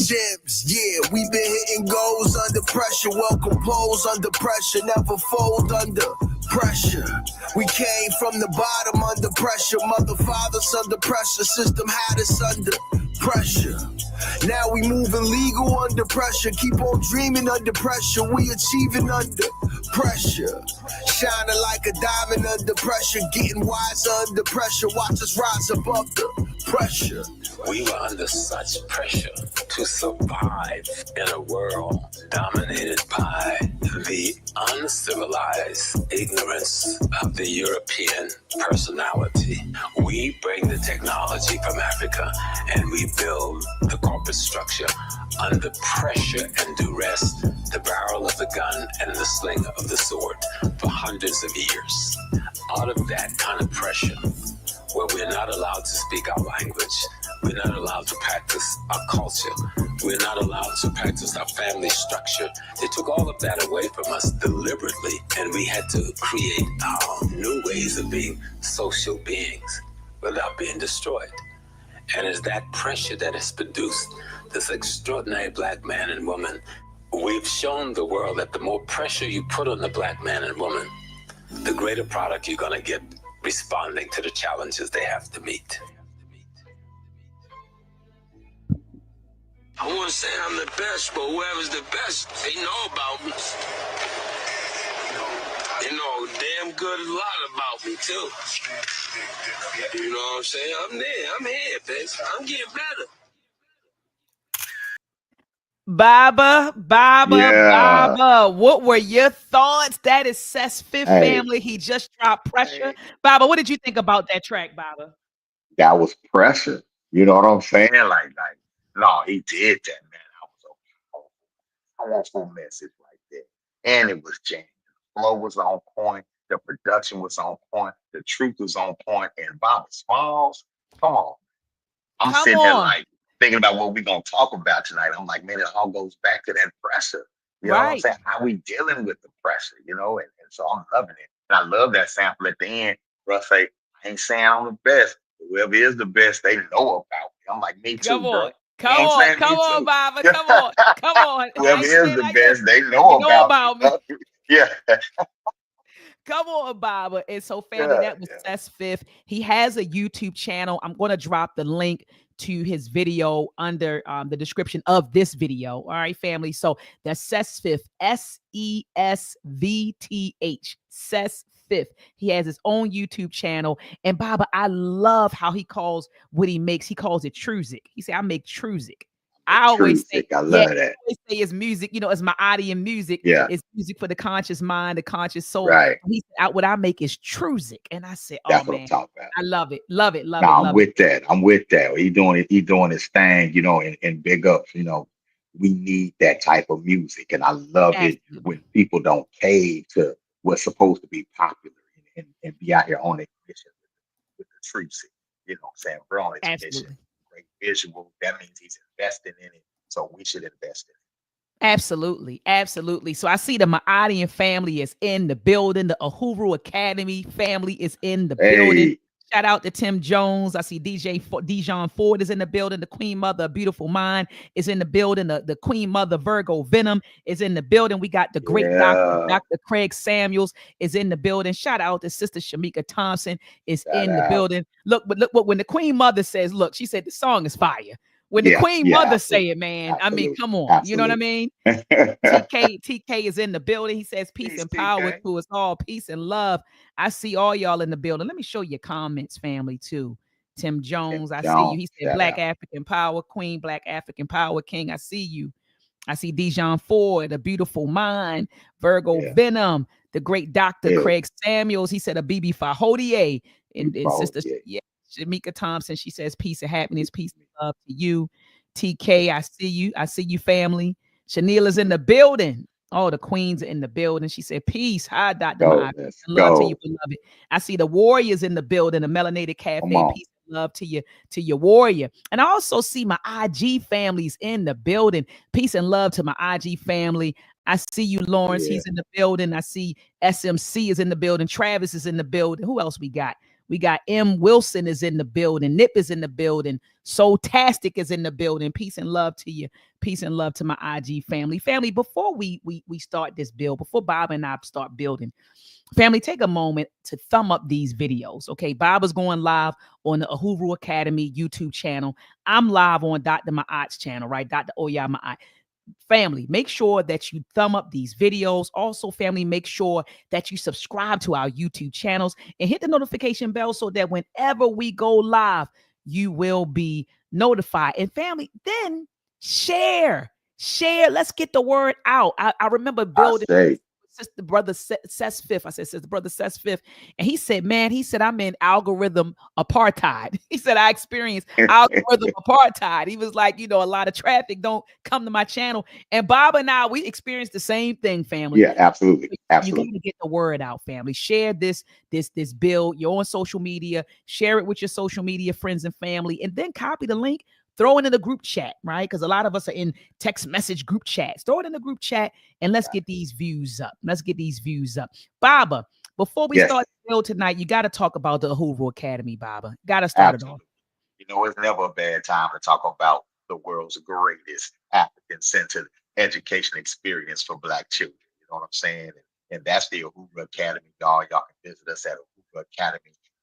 gems, yeah, we been hitting goals under pressure, well composed under pressure, never fold under pressure. We came from the bottom under pressure, mother fathers under pressure, system had us under pressure. Now we moving legal under pressure, keep on dreaming under pressure, we achieving under pressure. Shining like a diamond under pressure, getting wiser under pressure, watch us rise above the pressure. We were under such pressure to survive in a world dominated by the uncivilized ignorance of the European personality. We bring the technology from Africa and we build the corporate structure under pressure and duress, the barrel of the gun and the sling of the sword for hundreds of years. Out of that kind of pressure, where we're not allowed to speak our language, we're not allowed to practice our culture, we're not allowed to practice our family structure. They took all of that away from us deliberately, and we had to create new ways of being social beings without being destroyed. And it's that pressure that has produced this extraordinary black man and woman. We've shown the world that the more pressure you put on the black man and woman, the greater product you're gonna get responding to the challenges they have to meet. I wouldn't say I'm the best, but whoever's the best, they know about me. They know damn good a lot about me, too. You know what I'm saying? I'm there. I'm here, bitch. I'm getting better. Baba, what were your thoughts? That is Seth's Fifth Family. He just dropped Pressure. Baba, what did you think about that track, Baba? That was pressure. You know what I'm saying? Like, no, he did that, man. I want some message like that. And it was jammed. The flow was on point. The production was on point. The truth was on point. And Baba Smalls, come on. I'm sitting here like thinking about what we're going to talk about tonight. I'm like, man, it all goes back to that pressure. You know what I'm saying? How we dealing with the pressure, you know? And so I'm loving it. And I love that sample at the end. Russ say, I ain't saying I'm the best. Whoever is the best, they know about me. I'm like, me too, bro. Come on, Baba. Come on. Whoever is the best, they know about me. Yeah. Come on, Baba. And so, family, that was Seth's Fifth. He has a YouTube channel. I'm going to drop the link to his video under the description of this video. All right, family. So that's Seth's Fifth, SESVTH, Seth's Fifth. He has his own YouTube channel. And Baba, I love how he calls what he makes. He calls it Truzik. He said, I make Truzik. I always say, I love that. I always say it's music, you know, it's my audience music. Yeah. It's music for the conscious mind, the conscious soul. Right. He said, what I make is Truzik. And I said, that's man, what I'm talking about. I love it. Love it. I'm with that. He doing his thing, you know, and big ups, you know, we need that type of music. And I love it when people don't cave to what's supposed to be popular and be out here on a mission with the Truzik. You know what I'm saying? We're on a mission. Great visual. That means he's investing in it. So we should invest in it. Absolutely. So I see the Maadian family is in the building. The Uhuru Academy family is in the building. Shout out to Tim Jones. I see Dijon Ford is in the building. The Queen Mother, A Beautiful Mind, is in the building. The Queen Mother, Virgo Venom, is in the building. We got the great Dr. Craig Samuels is in the building. Shout out to Sister Shamika Thompson is in the building. Look what when the Queen Mother says, look, she said the song is fire. When the Queen Mother say it, man, I mean, come on. You know what I mean? TK is in the building. He says peace and power to us all. Peace and love. I see all y'all in the building. Let me show you comments, family, too. Tim Jones, I see you. He said Black African Power Queen, Black African Power King. I see you. I see Dijon Ford, A Beautiful Mind, Virgo Venom, the great Dr. Craig Samuels. He said a BB Fahodie and Sister Shamika Thompson, she says peace and happiness, peace and love to you. TK, I see you. I see you, family. Shanila's in the building. Oh, the queens are in the building. She said peace. Hi, Dr. Love to you, beloved. I see the warriors in the building, the Melanated Cafe. Peace and love to your warrior. And I also see my IG families in the building. Peace and love to my IG family. I see you, Lawrence. He's in the building. I see SMC is in the building. Travis is in the building. Who else we got? We got M. Wilson is in the building. Nip is in the building. Soultastic is in the building. Peace and love to you. Peace and love to my IG family. Family, before we start this build, before Bob and I start building, family, take a moment to thumb up these videos. Okay, Bob is going live on the Uhuru Academy YouTube channel. I'm live on Dr. Ma'at's channel, right? Dr. Oya Ma'at. Family, make sure that you thumb up these videos. Also, family, make sure that you subscribe to our YouTube channels and hit the notification bell so that whenever we go live, you will be notified. And family, then share. Let's get the word out. I remember I building say, sister brother Seth's fifth. I said, sister brother Seth's fifth. And he said, man, I'm in algorithm apartheid. He said, I experienced algorithm apartheid. He was like, a lot of traffic don't come to my channel. And Bob and I, we experienced the same thing, family. yeah, absolutely. You got to get the word out, family. Share this bill. You're on social media. Share it with your social media friends and family, and then copy the link. Throw it in the group chat, right? Because a lot of us are in text message group chats. Throw it in the group chat, and let's get these views up. Baba, before we start the bill tonight, you got to talk about the Uhuru Academy, Baba. Got to start it off. It's never a bad time to talk about the world's greatest African-centered education experience for Black children. You know what I'm saying? And that's the Uhuru Academy, y'all. Y'all can visit us at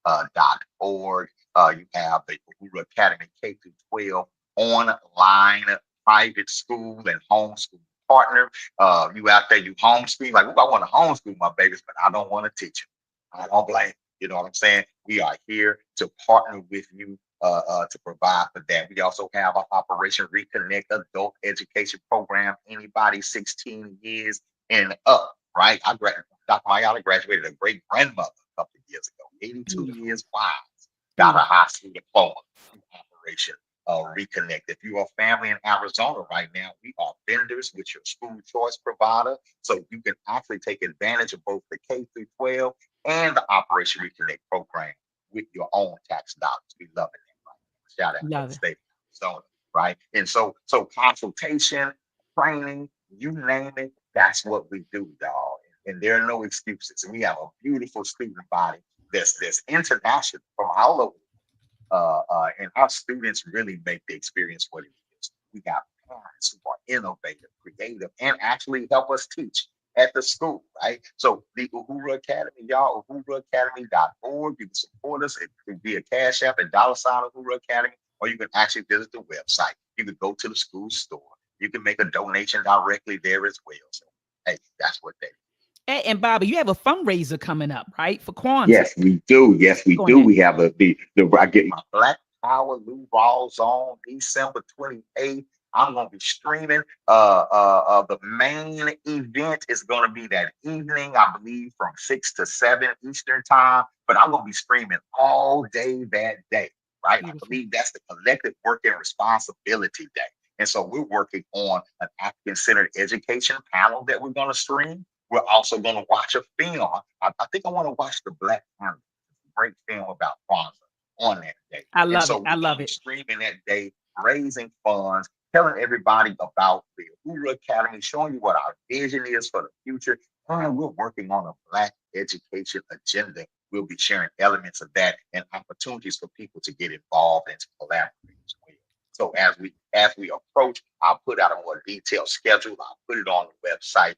uhuruacademy.org. You have the Uhuru Academy K through 12 online private school and homeschool partner. You out there, you homeschool. Like, I want to homeschool my babies, but I don't want to teach them. I don't blame you. You know what I'm saying? We are here to partner with you to provide for that. We also have our Operation Reconnect adult education program. Anybody 16 years and up, right? Dr. Mayala graduated a great grandmother a couple of years ago, 82 years wise, got a high school diploma through Operation Reconnect. If you are a family in Arizona right now, we are vendors with your school choice provider, so you can actually take advantage of both the K through 12 and the Operation Reconnect program with your own tax dollars. We love it. Shout out to the state of Arizona, right? And so consultation, training, you name it, that's what we do, dog. And there are no excuses. And we have a beautiful student body that's international from all over. And our students really make the experience what it is. We got parents who are innovative, creative, and actually help us teach at the school, right? So the Uhuru Academy, y'all, uhuruacademy.org. You can support us. It could be a Cash App and $ Uhuru Academy, or you can actually visit the website. You can go to the school store. You can make a donation directly there as well. So, hey, that's what they do. And Bobby, you have a fundraiser coming up, right? For Kwanzaa. Yes, we do. We have I get my Black Power Lou Rawls on December 28th. I'm gonna be streaming. The main event is gonna be that evening, I believe, from 6 to 7 Eastern time. But I'm gonna be streaming all day that day, right? Beautiful. I believe that's the collective work and responsibility day. And so we're working on an African-centered education panel that we're gonna stream. We're also gonna watch a film. I think I want to watch the Black Panther, great film about Kwanzaa on that day. I love it. Streaming that day, raising funds, telling everybody about the Uhuru Academy, showing you what our vision is for the future. And we're working on a Black education agenda. We'll be sharing elements of that and opportunities for people to get involved and to collaborate as well. So as we approach, I'll put out a more detailed schedule. I'll put it on the website.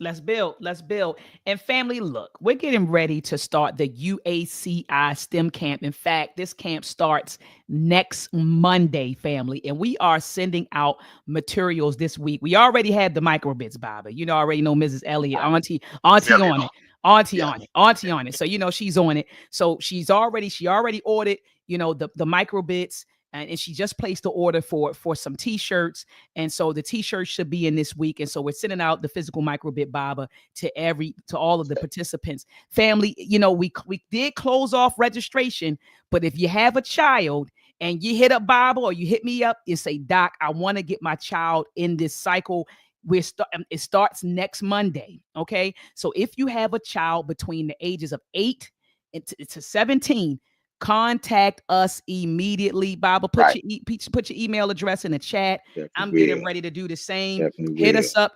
Let's build. And family, look, we're getting ready to start the UACI STEM camp. In fact, this camp starts next Monday, family, and we are sending out materials this week. We already had the microbits, Baba. Already know Mrs. Elliott, auntie on it. Auntie on it. So, she's on it. So she already ordered, the microbits. And she just placed the order for some t-shirts. And so the t-shirts should be in this week. And so we're sending out the physical microbit Baba to all of the participants. Family, we did close off registration, but if you have a child and you hit up Baba or you hit me up and say, Doc, I want to get my child in this cycle. It starts next Monday. Okay. So if you have a child between the ages of 8 to 17, contact us immediately. Baba, put your email address in the chat. Definitely I'm getting ready to do the same. Definitely Hit us up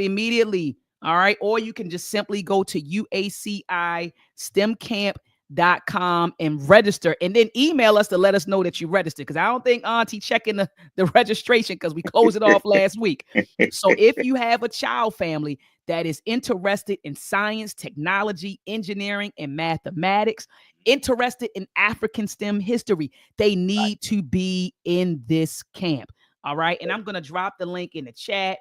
immediately. All right. Or you can just simply go to UACIStemCamp.com and register, and then email us to let us know that you registered. Because I don't think Auntie checking the registration because we closed it off last week. So if you have a child family that is interested in science, technology, engineering, and mathematics, interested in African STEM history, they need to be in this camp. All right. And I'm going to drop the link in the chat.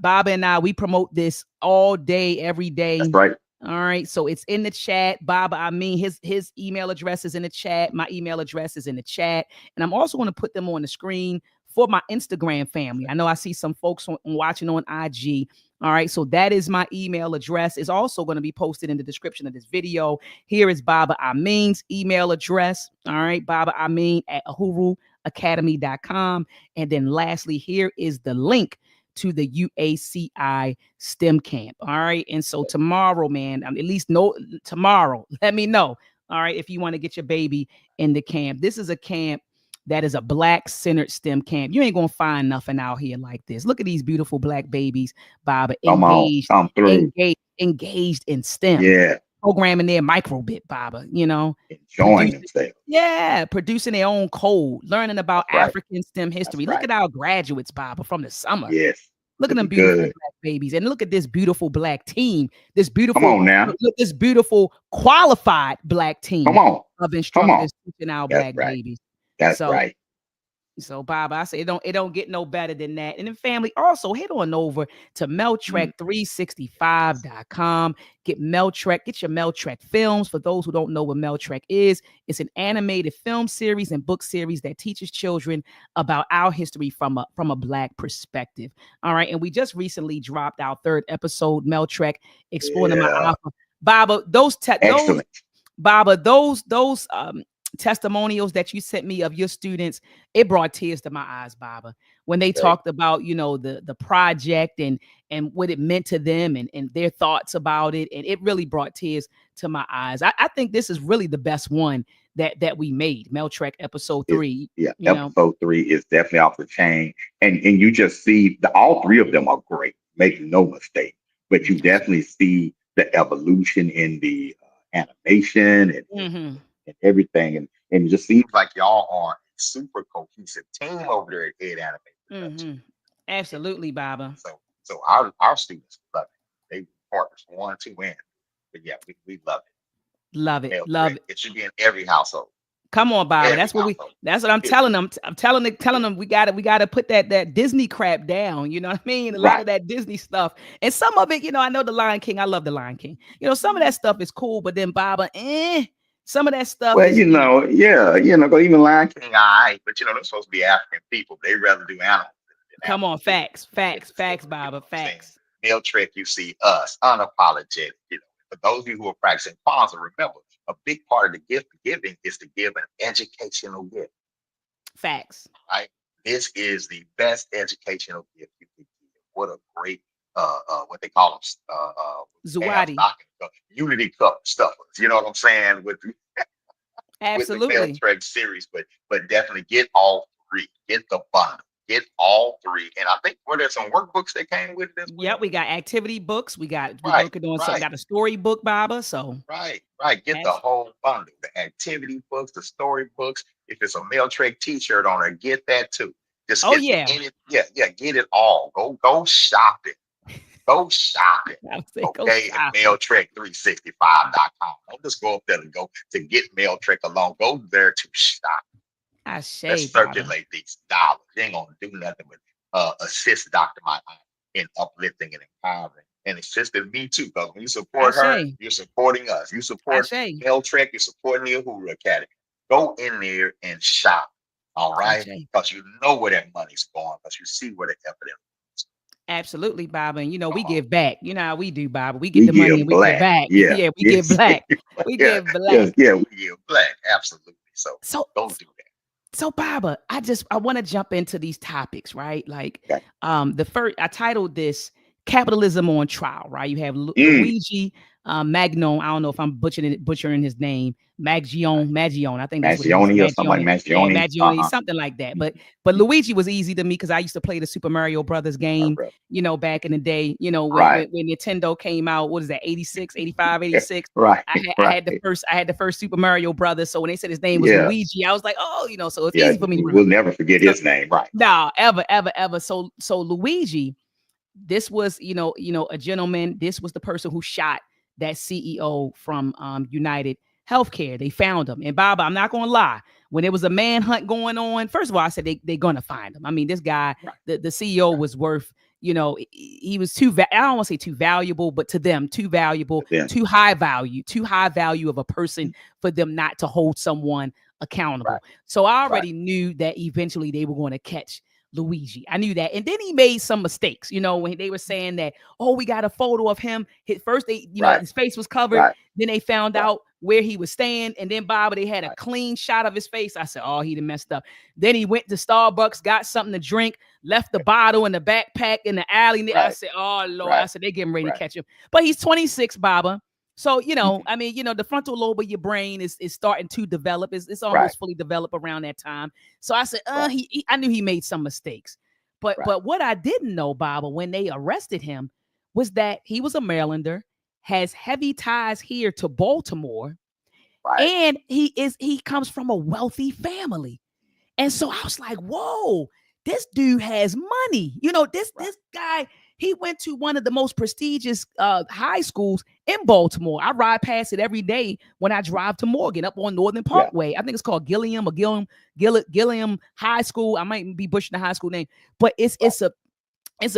Baba and I, we promote this all day, every day. That's right. All right. So it's in the chat. Baba Amin, his email address is in the chat. My email address is in the chat. And I'm also going to put them on the screen for my Instagram family. I know I see some folks watching on IG. All right. So that is my email address. It's also going to be posted in the description of this video. Here is Baba Amin's email address. All right. Baba Amin at uhuruacademy.com. And then lastly, here is the link to the UACI STEM camp. All right. And so tomorrow, man, at least tomorrow, let me know. All right. If you want to get your baby in the camp, this is a camp that is a Black-centered STEM camp. You ain't going to find nothing out here like this. Look at these beautiful Black babies, Baba, engaged in STEM. Yeah. Programming their microbit, Baba, enjoying themselves. Yeah, producing their own code, learning about African STEM history. Look at our graduates, Baba, from the summer. Yes. Look at them beautiful Black babies, and look at this beautiful Black team. This beautiful, come on now. Look, this beautiful qualified Black team of instructors teaching our Black babies. That's right. So, Baba, I say it don't get no better than that. And then family, also head on over to meltrek365.com. Get Meltrek, get your Meltrek films. For those who don't know what Meltrek is, it's an animated film series and book series that teaches children about our history from a Black perspective. All right. And we just recently dropped our 3rd episode, Meltrek, Exploring My Alpha. Baba, those testimonials that you sent me of your students, it brought tears to my eyes, Baba, when they talked about, the project and what it meant to them and their thoughts about it. And it really brought tears to my eyes. I think this is really the best one that we made. Meltrek episode 3. Episode 3 is definitely off the chain. And you just see all 3 of them are great. Make no mistake. But you definitely see the evolution in the animation and everything, and it just seems like y'all are a super cohesive team over there at Ed Animation. Absolutely, Baba. So our students love it. They partners 1, 2, and but yeah, we love it. Love it. It should be in every household. Come on, Baba. That's what I'm telling them. I'm telling them we gotta put that Disney crap down. You know what I mean? A lot of that Disney stuff. And some of it, I know the Lion King. I love the Lion King. Some of that stuff is cool, but then Baba, some of that stuff. Well, even Lion King, but they're supposed to be African people. They rather do animals. Come on, facts, Baba, facts. Meltrek, you see us unapologetic. For those of you who are practicing Kwanzaa, remember a big part of the gift giving is to give an educational gift. Facts. Right. This is the best educational gift you can give. What a great what they call them Zawadi. Unity Cup stuffers. You know what I'm saying? With absolutely with the Meltrek series, but definitely get all 3. Get the bundle. Get all 3. And I think there's some workbooks that came with this. Yeah, we got activity books. We working on something. Got a storybook, Baba. So right. Get the whole bundle. The activity books, the story books. If it's a Meltrek t-shirt on there, get that too. Just get it all. Go shopping. Go shopping. Okay, at Meltrek365.com. Don't just go up there and go to get Meltrek alone. Go there to shop. Let's circulate these dollars. You ain't gonna do nothing but assist Dr. Mike in uplifting and empowering. And assisted me too, because when you support her, you're supporting us. You support Meltrek, you're supporting the Uhuru Academy. Go in there and shop. All right. Because you know where that money's going, because you see where the effort is. Absolutely, Baba. And we give back. You know how we do, Baba. We get the money and we give back. Yeah, we give black. We give black. Yeah, we give black. Absolutely. So don't do that. So Baba, I want to jump into these topics, right? Like the first, I titled this Capitalism on Trial, right? You have Luigi Magnon. I don't know if I'm butchering his name. Magione. I think that's what it is. Magione or something like Magione. Yeah, Magione. Magione, something like that. But Luigi was easy to me because I used to play the Super Mario Brothers game, back in the day, when, Right. when Nintendo came out. What is that, 86, 85, 86? Right. I had Right. the first Super Mario Brothers. So when they said his name was Yeah. Luigi, I was like, oh, so it's Yeah. easy for me to We'll remember. never forget So his name. Right. no, ever. So Luigi, this was, a gentleman. This was the person who shot that CEO from United Healthcare. They found him. And Baba, I'm not gonna lie, when there was a manhunt going on, first of all, I said they're gonna find him. I mean, this guy, Right. the CEO was worth, he was I don't want to say too valuable, but to them, too valuable, Then. too high value of a person for them not to hold someone accountable. Right. So I Right. already knew that eventually they were going to catch Luigi. I knew that. And then he made some mistakes, when they were saying that, oh, we got a photo of him. First, Right. his face was covered. Right. Then they found Right. out where he was staying. And then, Bob, they had a Right. clean shot of his face. I said, oh, he done messed up. Then he went to Starbucks, got something to drink, left the bottle in the backpack in the alley. And I Right. said, oh, Lord. I Right. said, they're getting ready to Right. catch him. But he's 26, Baba. So, Mhm. I mean, the frontal lobe of your brain is starting to develop. It's Right. almost fully developed around that time. So I said, Right. I knew he made some mistakes. But Right. what I didn't know, Baba, when they arrested him, was that he was a Marylander, has heavy ties here to Baltimore, Right. and he comes from a wealthy family. And so I was like, whoa, this dude has money. This Right. guy, he went to one of the most prestigious high schools in Baltimore. I ride past it every day when I drive to Morgan up on Northern Yeah. Parkway. I think it's called Gilliam High School. I might be butchering the high school name, but it's a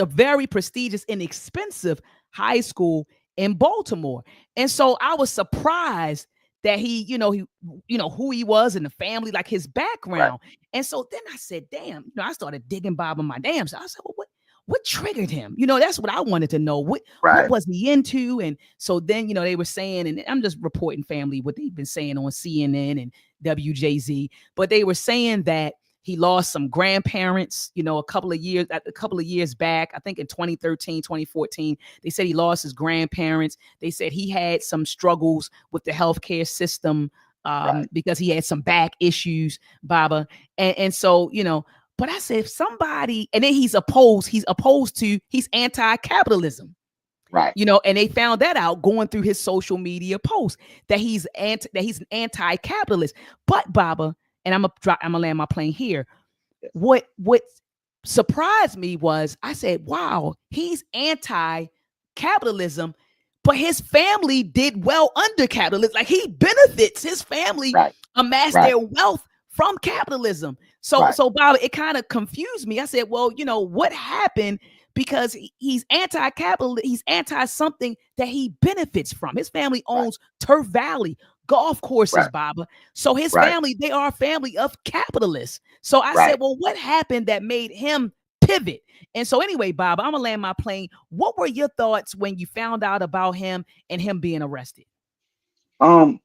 very prestigious and expensive high school in Baltimore. And so I was surprised that who he was and the family, like his Right. background. And so then I said, damn, I started digging Bob in my damn. So I said, well, what triggered him? That's what I wanted to know. What Right. was he into? And so then, they were saying, and I'm just reporting family what they've been saying on CNN and WJZ, but they were saying that he lost some grandparents, a couple of years back. I think in 2013, 2014, they said he lost his grandparents. They said he had some struggles with the healthcare system Right. because he had some back issues, Baba. And so, but I said, if somebody, and then he's anti-capitalism. Right. And they found that out going through his social media posts that he's an anti-capitalist. But Baba, and I'm gonna land my plane here. Yes. What surprised me was I said, wow, he's anti-capitalism, but his family did well under capitalism. Like he benefits, his family Right. amassed Right. their wealth from capitalism. So Right. Bob, it kind of confused me. I said, well, what happened? Because he's anti-capital, he's anti something that he benefits from. His family Right. owns Turf Valley golf courses, Right. Baba. So his Right. family, they are a family of capitalists. So I Right. said, well, what happened that made him pivot? And so anyway, Baba, I'm gonna land my plane. What were your thoughts when you found out about him and him being arrested? Um.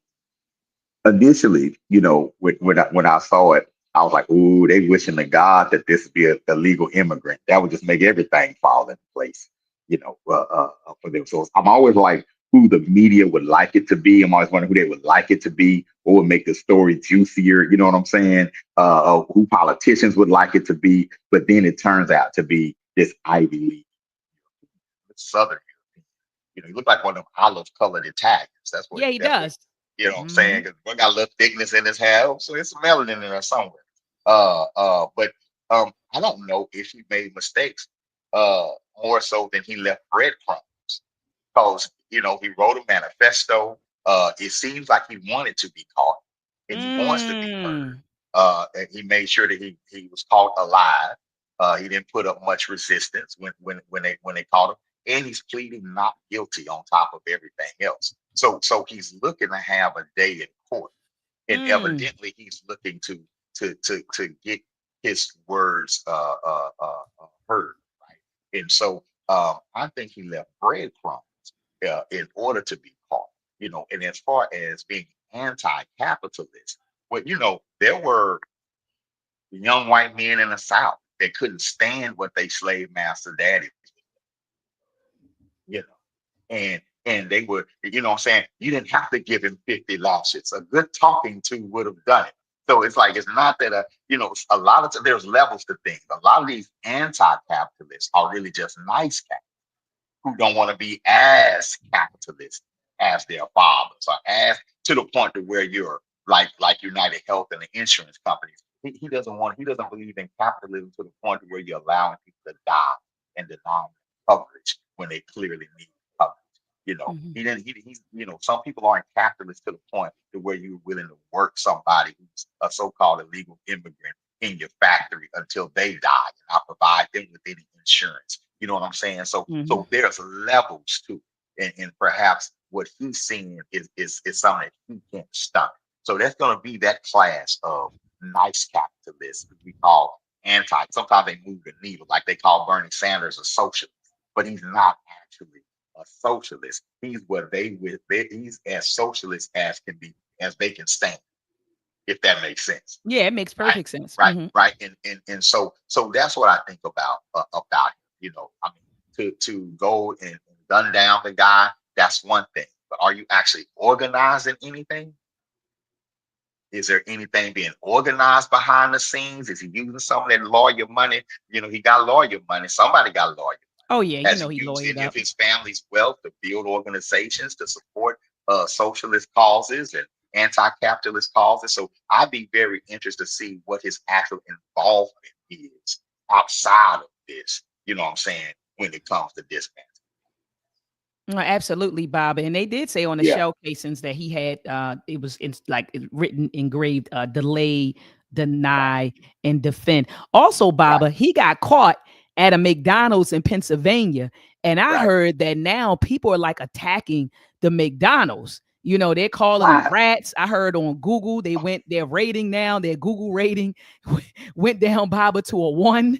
Initially, when I saw it, I was like, "Ooh, they wishing to God that this be a legal immigrant. That would just make everything fall into place." For them. So I'm always like, who the media would like it to be. I'm always wondering who they would like it to be, what would make the story juicier. You know what I'm saying? Who politicians would like it to be. But then it turns out to be this Ivy League, Southern European. He looked like one of them olive-colored Italians. That's what. Yeah, he That's what. does. What I'm saying? 'Cause one got a little thickness in his hair, so it's some melanin in there somewhere. But I don't know if he made mistakes, more so than he left breadcrumbs. Because he wrote a manifesto. It seems like he wanted to be caught, and he wants to be heard. And he made sure that he was caught alive. He didn't put up much resistance when they caught him, and he's pleading not guilty on top of everything else. So he's looking to have a day in court, and evidently he's looking to get his words heard, right? And so I think he left breadcrumbs in order to be caught. And as far as being anti-capitalist, well, there were young white men in the South that couldn't stand what they slave master daddy, and And they would, you know what I'm saying? You didn't have to give him 50 lashes. A good talking to would have done it. So it's like, it's not that, a lot of there's levels to things. A lot of these anti-capitalists are really just nice capitalists who don't want to be as capitalist as their fathers, or as to the point to where you're like United Health and the insurance companies. He doesn't believe in capitalism to the point to where you're allowing people to die and deny coverage when they clearly need coverage. Mhm. He didn't he's some people aren't capitalists to the point to where you're willing to work somebody who's a so-called illegal immigrant in your factory until they die and not provide them with any insurance. You know what I'm saying? So Mhm. so there's levels to it. And perhaps what he's seeing is something that he can't stop. So there's gonna be that class of nice capitalists who we call anti. Sometimes they move the needle, like they call Bernie Sanders a socialist, but he's not actually a socialist. He's what he's as socialist as can be, as they can stand, if that makes sense. Yeah, it makes Right, perfect sense. right, Mhm. right. And so that's what I think about him. I mean, to go and gun down the guy, that's one thing. But are you actually organizing anything? Is there anything being organized behind the scenes? Is he using some of that lawyer money? He got lawyer money. Somebody got lawyer. Oh yeah, Has he he used lawyered any of up. his family's wealth to build organizations to support socialist causes and anti-capitalist causes? So I'd be very interested to see what his actual involvement is outside of this. You know what I'm saying? When it comes to dismantling. Absolutely, Bob. And they did say on the Yeah, shell casings that he had it was written engraved delay, right, deny, and defend. Also, right, Baba, he got caught at a McDonald's in Pennsylvania. And I right. heard that now people are like attacking the McDonald's. They're calling them Why? rats. I heard on Google their rating now, their Google rating went down, Baba, to a 1.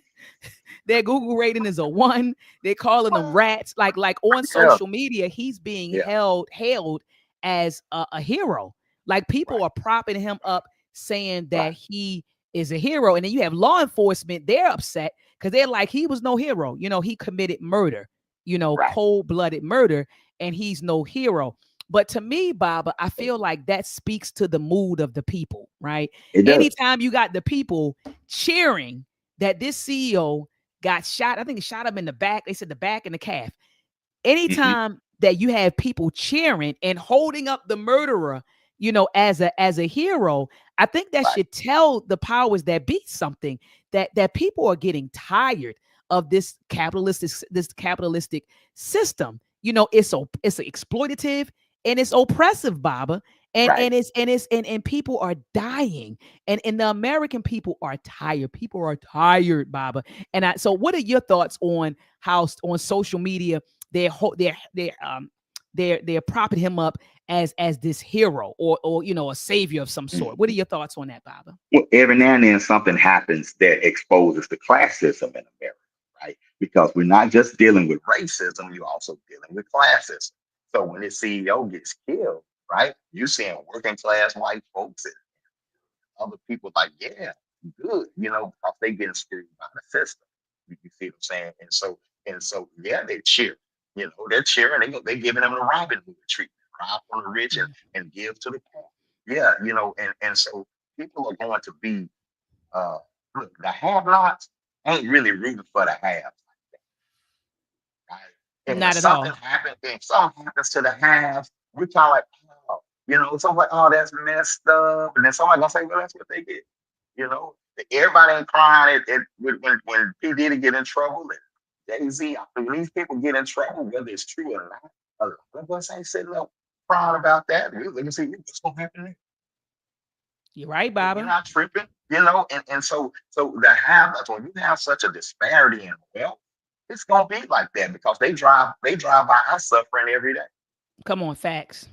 Their Google rating is a 1. They're calling them Well, rats. Like on yeah, social media, he's being yeah, hailed as a hero. Like people right, are propping him up, saying that right, he is a hero. And then you have law enforcement, they're upset because they're like, he was no hero. He committed murder, right. cold-blooded murder, and he's no hero. But to me, Baba, I feel like that speaks to the mood of the people, right? It does. Anytime you got the people cheering that this CEO got shot. I think he shot him in the back. They said the back and the calf. Hmm. Anytime that you have people cheering and holding up the murderer, as a hero, I think that Right, should tell the powers that be something that people are getting tired of this capitalistic system. It's exploitative and it's oppressive, Baba. And right. and it's and it's and people are dying, and the American people are tired. People are tired, Baba. So what are your thoughts on how on social media they're propping him up as this hero or a savior of some sort? What are Mhm. your thoughts on that, Baba? Well, every now and then something happens that exposes the classism in America, right? Because we're not just dealing with racism, you're also dealing with classism. So when this CEO gets killed, right, you're seeing working class white folks and other people like, yeah, good, because they getting screwed by the system. You see what I'm saying? And so, yeah, they cheer. They're cheering. They're giving them the Robin Hood treatment, rob from the rich and give to the poor. Yeah, and so people are going to be uh look, the have-nots ain't really rooting for the haves, right? And when Not at all. something happens to the haves, we kind of like, oh, something like, oh, that's messed up. And then somebody gonna say, well, that's what they get. You know, everybody ain't crying when P. Diddy get in trouble and Jay-Z, when these people get in trouble, whether it's true or not, a lot of us ain't sitting up crying about that. We look and see what's gonna happen next. You're right, You're Baba. not tripping, and so the have that's when you have such a disparity in wealth, it's gonna be like that because they drive by us suffering every day. Come on, facts.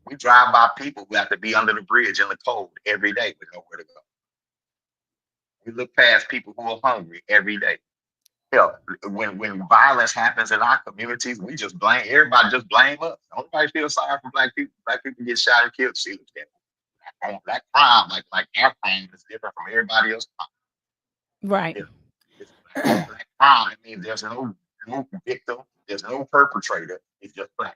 We drive by people who have to be under the bridge in the cold every day with nowhere to go. We look past people who are hungry every day. Hell, when violence happens in our communities, we just blame everybody. Just blame us. Nobody feel sorry for black people. Black people get shot and killed. See, that crime, like our crime, is different from everybody else. Right. You know, it's black crime. It means there's no victim, there's no perpetrator. It's just black.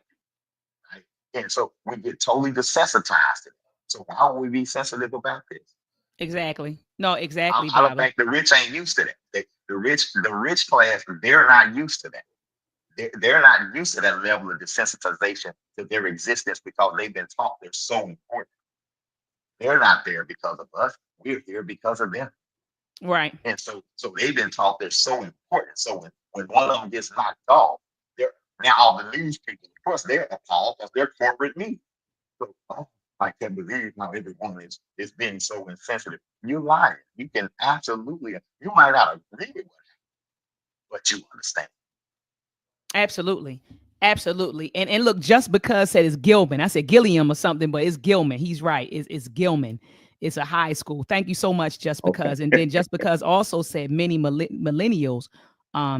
And so we get totally desensitized to it. So why would we be sensitive about this? Exactly. No, I, exactly, I don't Baba. think the rich ain't used to that. The rich class, they're not used to that. They're not used to that level of desensitization to their existence because they've been taught they're so important. They're not there because of us. We're here because of them. Right. And so they've been taught they're so important. So when one of them gets knocked off, they're now all the news people, of course, they're appalled because they're corporate news. So, oh, I can't believe how everyone is being so insensitive. You're lying. You can absolutely, you might not agree with what, but you understand. Absolutely. Absolutely. And look, just because said it's Gilman, I said Gilliam or something, but it's Gilman. He's right. It's Gilman. It's a high school. Thank you so much, just Okay. because. And then just because also said many millennials,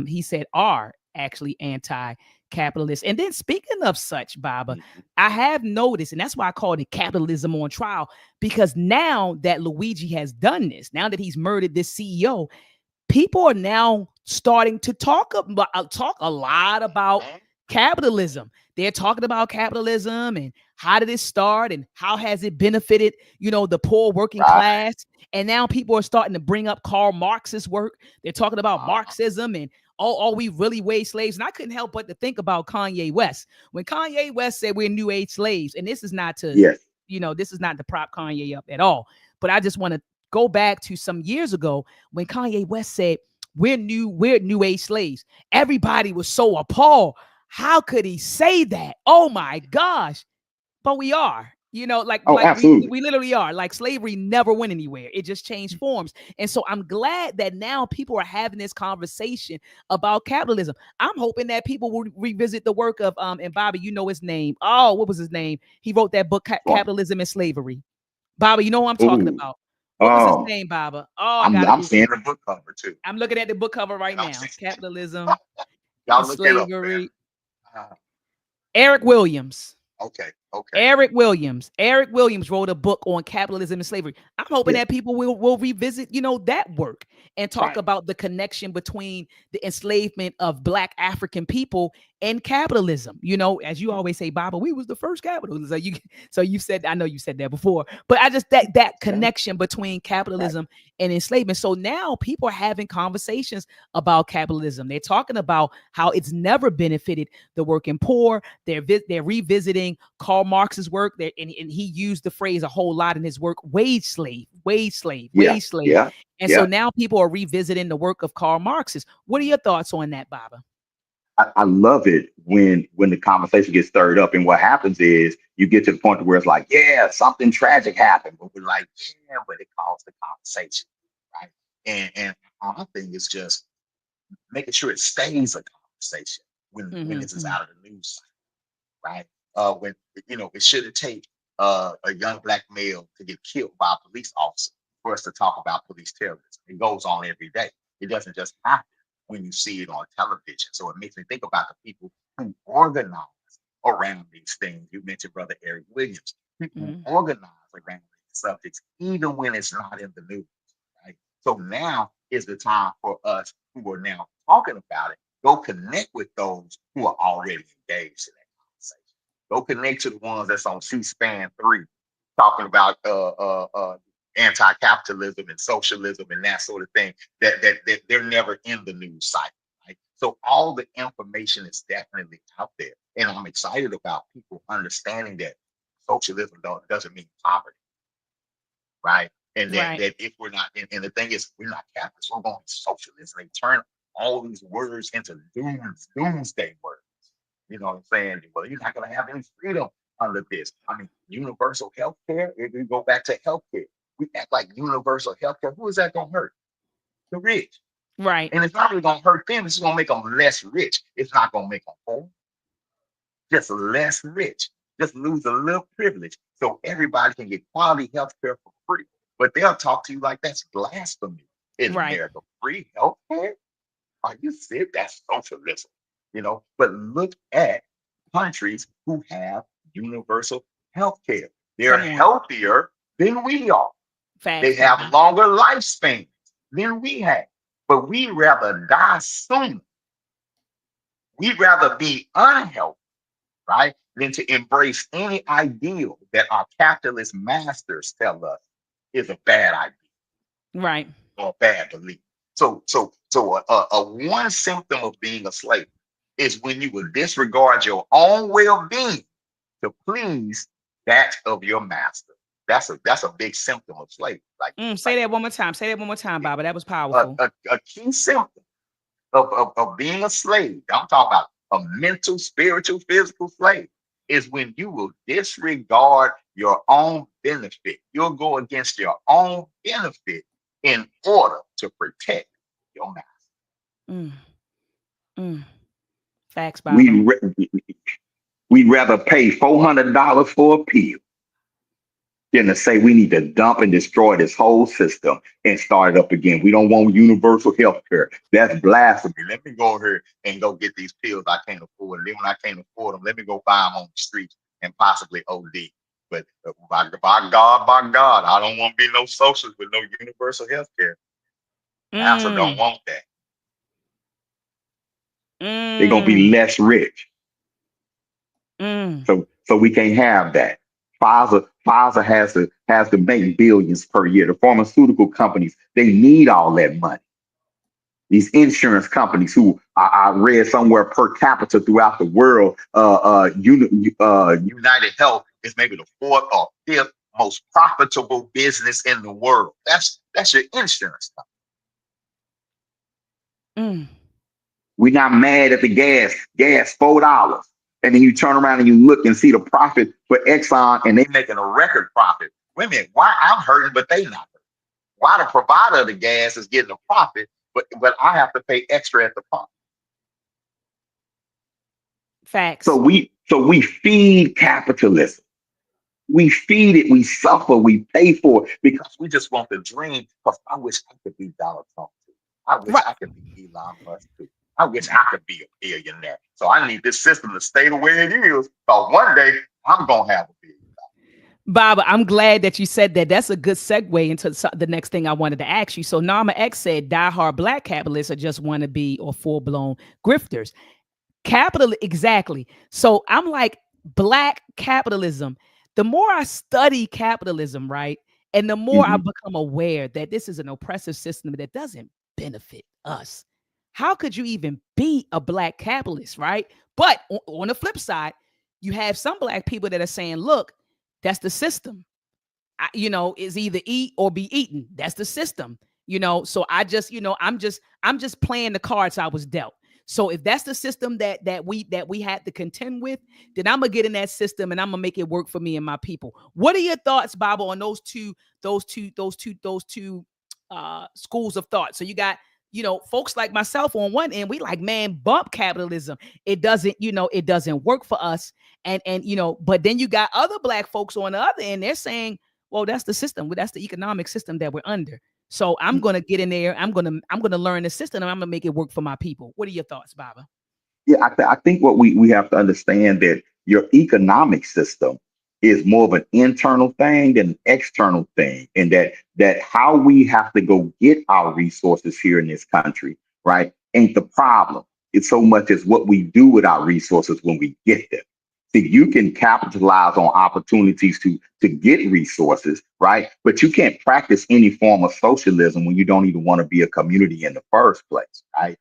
he said are actually anti-capitalist. And then speaking of such, Baba, Mhm. I have noticed, and that's why I called it capitalism on trial, because now that Luigi has done this, now that he's murdered this CEO, people are now starting to talk a lot about capitalism. They're talking about capitalism and how did it start and how has it benefited, the poor working Right. class. And now people are starting to bring up Karl Marx's work. They're talking about Uh-huh. Marxism and are we really wage slaves? And I couldn't help but to think about Kanye West. When Kanye West said we're new age slaves, and this is not to, Yes. this is not to prop Kanye up at all. But I just want to go back to some years ago when Kanye West said, we're new age slaves. Everybody was so appalled. How could he say that? Oh my gosh. But we are. Like Oh, like we absolutely. we literally are. Like slavery never went anywhere. It just changed forms. And so I'm glad that now people are having this conversation about capitalism. I'm hoping that people will revisit the work of and Bobby, you know his name. Oh, what was his name? He wrote that book Well, Capitalism and Slavery. Baba, you know what I'm talking ooh. about. What was his Oh, name, Baba? Oh, I I'm gotta I'm Google seeing it. the book cover too. I'm looking at the book cover right And I'm now. seeing, Capitalism and y'all look it up, man. Slavery. Uh, Eric Williams. okay, okay. Eric Williams. Eric Williams wrote a book on capitalism and slavery. I'm hoping Yeah, that people will revisit, that work and talk right. about the connection between the enslavement of Black African people and capitalism. As you always say, Baba, we was the first capitalism. So you said, I know you said that before, but I just that Yeah, connection between right. capitalism and enslavement. So now people are having conversations about capitalism. They're talking about how it's never benefited the working poor. They're revisiting Karl Marx's work there, and he used the phrase a whole lot in his work, wage slave, wage slave, Yeah, wage slave. yeah, And so yeah. now people are revisiting the work of Karl Marx's. What are your thoughts on that, Baba? I love it when the conversation gets stirred up, and what happens is you get to the point where it's like, yeah, something tragic happened, but we're like, yeah, but it caused the conversation, right? And our thing is just making sure it stays a conversation when Mm-hmm, this is mm-hmm, out of the news, right? When it shouldn't take a young Black male to get killed by a police officer for us to talk about police terrorism. It goes on every day. It doesn't just happen when you see it on television. So it makes me think about the people who organize around these things. You mentioned Brother Eric Williams. People who mm-hmm. organize around these subjects, even when it's not in the news. Right? So now is the time for us who are now talking about it. Go connect with those who are already engaged in that conversation. Go connect to the ones that's on C-SPAN 3 talking about anti-capitalism and socialism and that sort of thing that they're never in the news cycle. Right? So all the information is definitely out there. And I'm excited about people understanding that socialism doesn't mean poverty, right? And that, Right, that if we're not, and the thing is, we're not capitalists, we're going to socialists. They turn all these words into doomsday words. You know what I'm saying? Well, you're not going to have any freedom under this. I mean, universal health care, if we go back to health care, we act like universal health care. Who is that going to hurt? The rich. right, And it's not really going to hurt them. It's going to make them less rich. It's not going to make them poor, just less rich, just lose a little privilege so everybody can get quality health care for free. But they'll talk to you like that's blasphemy in right. America. Free health care? Are you sick? That's socialism, But look at countries who have universal health care. They're Come on. healthier than we are. They Facts, have Baba. longer lifespans than we have. But we rather die sooner. We'd rather be unhealthy, right? than to embrace any ideal that our capitalist masters tell us is a bad idea Right. or a bad belief. So one symptom of being a slave is when you will disregard your own well-being to please that of your master. That's a big symptom of slavery. Say that one more time. Say that one more time, Baba. That was A, powerful. a key symptom of being a slave, I'm talking about a mental, spiritual, physical slave, is when you will disregard your own benefit. You'll go against your own benefit in order to protect your master. Mm, mm. Facts, We'd, Baba. we'd rather pay $400 for a pill than to say we need to dump and destroy this whole system and start it up again. We don't want universal health care. That's blasphemy. Let me go here and go get these pills I can't afford. And then when I can't afford them, let me go buy them on the streets and possibly OD. But by God, I don't want to be no socialist with no universal health care. NASA don't Mm, want that. They're gonna be mm, less rich. mm. So we can't have that. Pfizer has to make billions per year. The pharmaceutical companies, they need all that money. These insurance companies who I read somewhere per capita throughout the world, United Health is maybe the fourth or fifth most profitable business in the world. That's your insurance company. Mm. We're not mad at the gas $4. And then you turn around and you look and see the profit for Exxon and they making a record profit. Wait a minute, why I'm hurting, but they not hurting? Why the provider of the gas is getting a profit, but I have to pay extra at the pump? So Facts. we feed capitalism. We feed it, we suffer, we pay for it because we just want the dream. Because I wish I could be Donald Trump too. I wish Right. I could be Elon Musk too. I wish I could be a billionaire. So I need this system to stay the way it is. Because one day I'm gonna have a billion. Baba, I'm glad that you said that. That's a good segue into the next thing I wanted to ask you. So Nama X said diehard black capitalists are just wannabe or full-blown grifters. Capital, exactly. So I'm like, black capitalism. The more I study capitalism, right, and the more I Mhm. become aware that this is an oppressive system that doesn't benefit us. How could you even be a black capitalist, right? But on the flip side, you have some black people that are saying, look, that's the system. Is either eat or be eaten. That's the system. So I just, I'm just playing the cards I was dealt. So if that's the system that we had to contend with, then I'm gonna get in that system and I'm gonna make it work for me and my people. What are your thoughts, Baba, on those two schools of thought? So you got folks like myself on one end, we like, man, bump capitalism. It doesn't work for us. And but then you got other black folks on the other end, they're saying, well, that's the system. That's the economic system that we're under. So I'm gonna get in there. I'm gonna learn the system and I'm gonna make it work for my people. What are your thoughts, Baba? Yeah, I think what we have to understand that your economic system is more of an internal thing than an external thing, and that how we have to go get our resources here in this country, right, ain't the problem. It's so much as what we do with our resources when we get them. See, you can capitalize on opportunities to get resources, right? But you can't practice any form of socialism when you don't even want to be a community in the first place, right?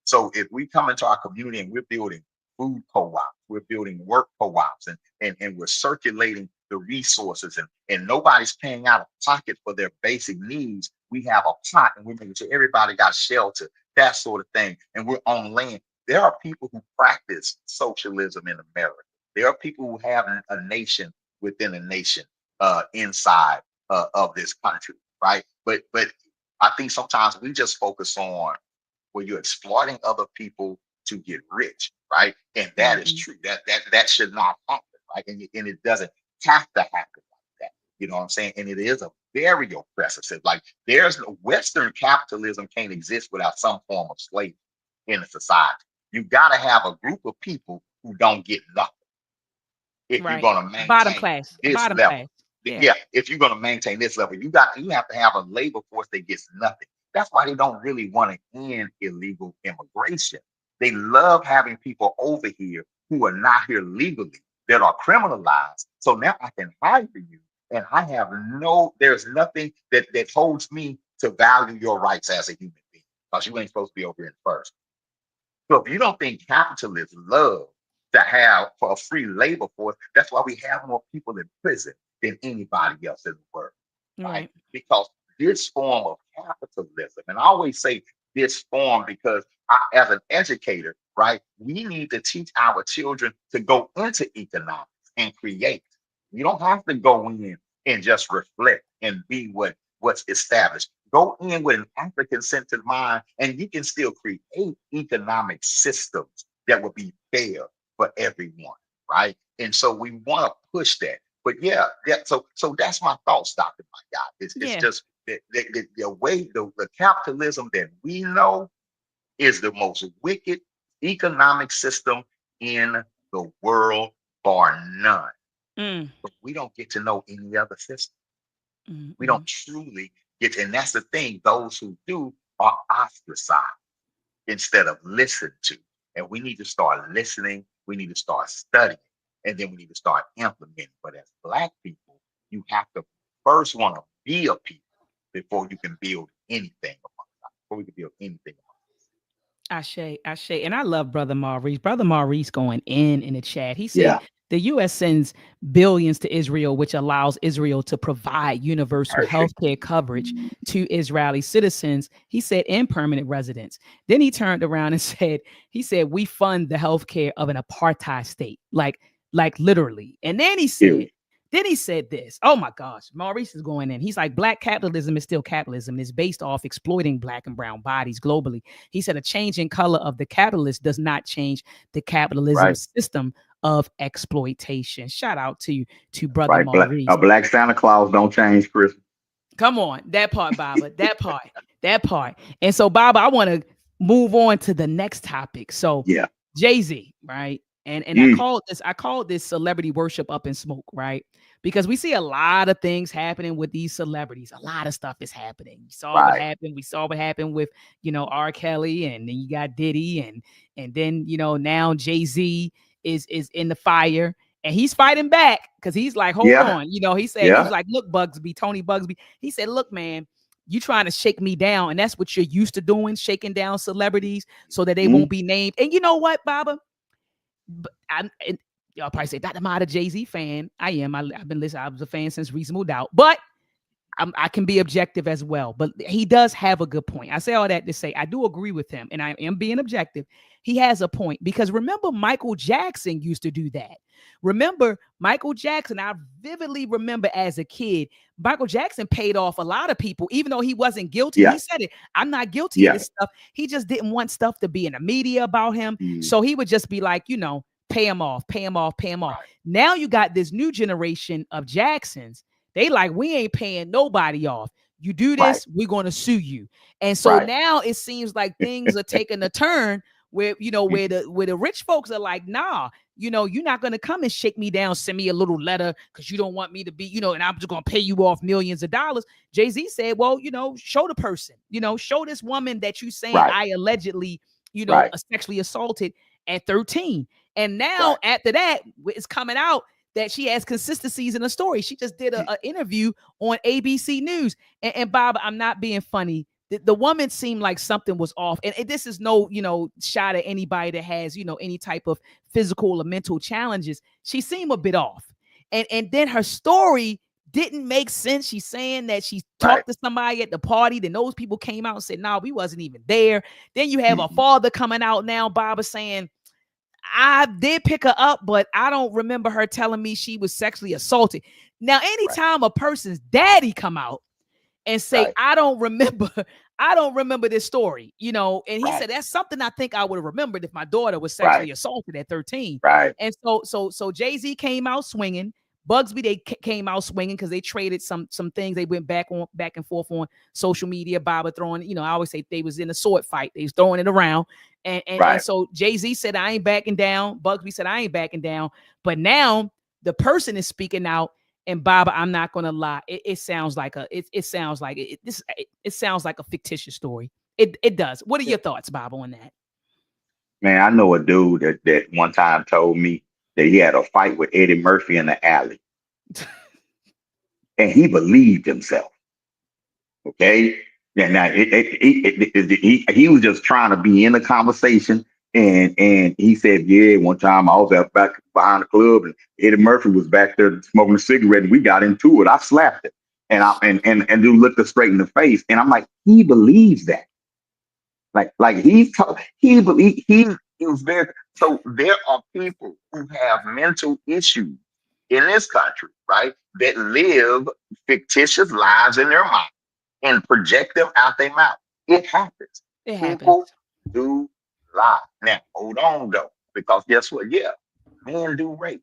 So if we come into our community and we're building food co-ops, we're building work co-ops, and we're circulating the resources, and nobody's paying out of pocket for their basic needs. We have a pot and we're making sure everybody got shelter, that sort of thing, and we're on land. There are people who practice socialism in America. There are people who have a nation within a nation inside of this country, right? But I think sometimes we just focus on where you're exploiting other people to get rich, right? And that is Mhm. true. That should not happen, right? And it doesn't have to happen like that. You know what I'm saying? And it is a very oppressive system. Like there's no Western capitalism can't exist without some form of slavery in a society. You got to have a group of people who don't get nothing if you're Right. going to Bottom maintain class. this Bottom level. class. Yeah. Yeah, if you're going to maintain this level, you have to have a labor force that gets nothing. That's why they don't really want to end illegal immigration. They love having people over here who are not here legally that are criminalized. So now I can hire you, and there's nothing that holds me to value your rights as a human being, because you ain't supposed to be over here first. So if you don't think capitalists love to have for a free labor force, that's why we have more people in prison than anybody else in the world, right? Because this form of capitalism, and I always say this form because as an educator, right, we need to teach our children to go into economics and create. You don't have to go in and just reflect and be what's established. Go in with an African-centered mind, and you can still create economic systems that will be fair for everyone, right? And so we want to push that. But yeah, so that's my thoughts, Dr. My God. It's just the way the capitalism that we know is the most wicked economic system in the world, bar none. But we don't get to know any other system. We don't truly get to, and that's the thing. Those who do are ostracized instead of listened to. And we need to start listening. We need to start studying, and then we need to start implementing. But as Black people, you have to first want to be a people before you can build anything before we can build anything. Ashe. And I love Brother Maurice. Brother Maurice going in the chat. He said the U.S. sends billions to Israel, which allows Israel to provide universal health care coverage to Israeli citizens. He said, and permanent residents. Then he turned around and said, we fund the health care of an apartheid state, like literally. And then he said this. Oh my gosh, Maurice is going in. He's like, Black capitalism is still capitalism. It's based off exploiting Black and brown bodies globally. He said a change in color of the capitalist does not change the capitalism system of exploitation. Shout out to Brother Maurice. A Black Santa Claus don't change Christmas. Come on, that part, Baba. that part. And so, Baba, I want to move on to the next topic. So, Jay-Z, right? And I called this celebrity worship up in smoke, right? Because we see a lot of things happening with these celebrities. A lot of stuff is happening. We saw what happened. We saw what happened with, R. Kelly, and then you got Diddy, and then now Jay-Z is in the fire, and he's fighting back because he's like, hold on, he said he was like, look, Tony Bugsby. He said, look, man, you trying to shake me down, and that's what you're used to doing, shaking down celebrities so that they won't be named. And you know what, Baba? Y'all probably say, Dr. Mata, Jay-Z fan. I am. I've been listening. I was a fan since Reasonable Doubt, but I can be objective as well. But he does have a good point. I say all that to say I do agree with him, and I am being objective. He has a point, because remember, Michael Jackson used to do that. Remember, Michael Jackson, I vividly remember as a kid, Michael Jackson paid off a lot of people, even though he wasn't guilty. He said it. I'm not guilty of this stuff. He just didn't want stuff to be in the media about him. So he would just be like, pay him off. Now you got this new generation of Jacksons. They like, we ain't paying nobody off. You do this, we're going to sue you. And so now it seems like things are taking a turn where, where the rich folks are like, nah, you're not going to come and shake me down, send me a little letter because you don't want me to be, and I'm just going to pay you off millions of dollars. Jay-Z said, well, show the person, show this woman that you saying I allegedly, sexually assaulted at 13. And now after that, it's coming out that she has consistencies in the story. She just did an interview on ABC News. And Bob, I'm not being funny. The woman seemed like something was off. And this is no, shot at anybody that has, any type of physical or mental challenges. She seemed a bit off. And then her story didn't make sense. She's saying that she talked to somebody at the party. Then those people came out and said, no, we wasn't even there. Then you have a father coming out now, Bob, saying, I did pick her up, but I don't remember her telling me she was sexually assaulted. Now, anytime a person's daddy come out and say, I don't remember this story, and he said, that's something I think I would have remembered if my daughter was sexually assaulted at 13. And so Jay-Z came out swinging. Bugsby, they came out swinging because they traded some things. They went back and forth on social media. Baba throwing, I always say they was in a sword fight. They was throwing it around. And so Jay-Z said, I ain't backing down. Bugsby said, I ain't backing down. But now the person is speaking out. And Baba, I'm not gonna lie. It sounds like a fictitious story. It does. What are your thoughts, Baba, on that? Man, I know a dude that one time told me that he had a fight with Eddie Murphy in the alley, and he believed himself. Okay. And now he was just trying to be in the conversation. And he said, yeah, one time I was out back behind the club and Eddie Murphy was back there smoking a cigarette and we got into it. I slapped it. And dude looked us straight in the face. And I'm like, he believes that. He was very, so there are people who have mental issues in this country, right? That live fictitious lives in their mind and project them out their mouth. It happens. It happens. People do lie. Now, hold on though, because guess what? Yeah, men do rape.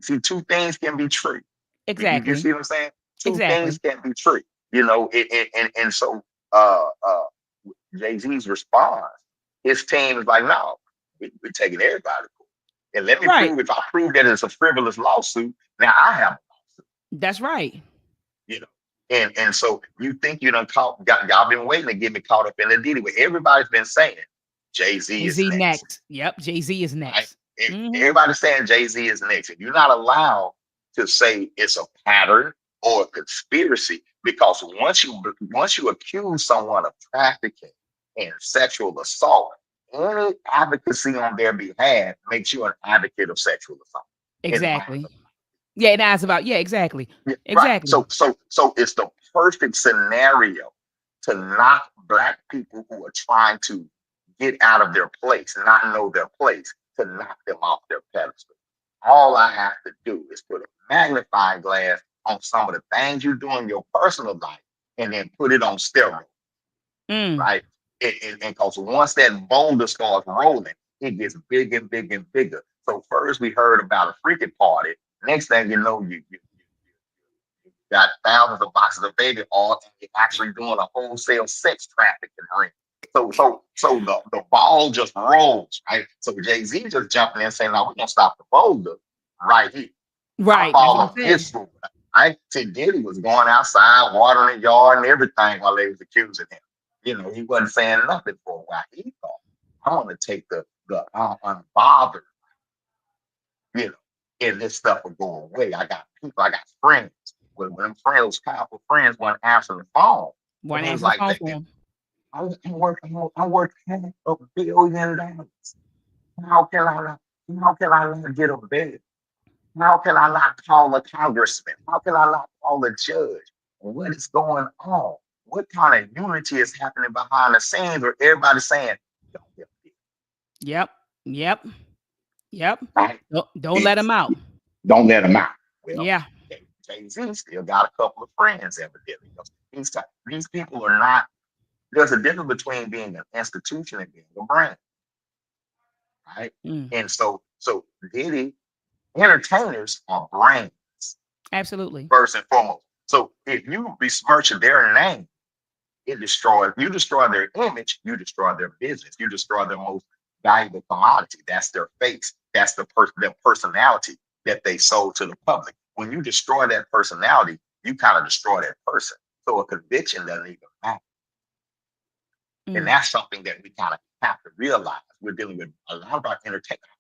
See, two things can be true. You Exactly. see what I'm saying? Two things Exactly. can be true. And so Jay-Z's response, his team is like, no, we're taking everybody to court. And let me Right. prove, if I prove that it's a frivolous lawsuit, now I have a lawsuit, That's right. you know. And so you think you done y'all been waiting to get me caught up in the Diddy, where everybody's been saying Jay-Z is Jay-Z next, next. Yep. Jay-Z is right? next. Hmm. Everybody's saying Jay-Z is next. And you're not allowed to say it's a pattern or a conspiracy, because once you accuse someone of trafficking and sexual assault, any advocacy on their behalf makes you an advocate of sexual assault in the mind Exactly. of Yeah, it asks about, yeah, exactly. yeah, right. Exactly. So it's the perfect scenario to knock black people who are trying to get out of their place, not know their place, to knock them off their pedestal. All I have to do is put a magnifying glass on some of the things you do in your personal life and then put it on steroids, Mm. right? And because once that boulder starts rolling, it gets bigger and bigger and bigger. So first we heard about a freaking party. Next thing you know, you got thousands of boxes of baby oil and you're actually doing a wholesale sex trafficking ring. So the ball just rolls, right? So Jay-Z just jumping in saying, no, we're gonna stop the boulder right here. I Right. That's what I'm follow saying. this rule. I see Diddy was going outside, watering the yard and everything while they was accusing him. He wasn't saying nothing for a while. He thought, I want to take the unbothered, you know, and this stuff will go away. I got people, I got friends. When them friends, powerful friends, weren't answering the phone, One and he was answer the like, phone for him. I'm working $1 billion. How can I not? How can I not get a bed? How can I not call a congressman? How can I not call a judge? What is going on? What kind of unity is happening behind the scenes where everybody's saying, don't get big, Yep. Yep. Yep. right? Don't let It's, him out. don't let them out. Well, Yeah. Jay-Z still got a couple of friends, evidently. These people are not, there's a difference between being an institution and being a brand, right? Mm. And so Diddy, entertainers are brands Absolutely. first and foremost. So if you besmirch their name, you destroy their image, you destroy their business, you destroy their most valuable commodity. That's their face. That's their personality that they sold to the public. When you destroy that personality, you kind of destroy that person. So a conviction doesn't even matter. And Mm. that's something that we kind of have to realize. We're dealing with a lot of our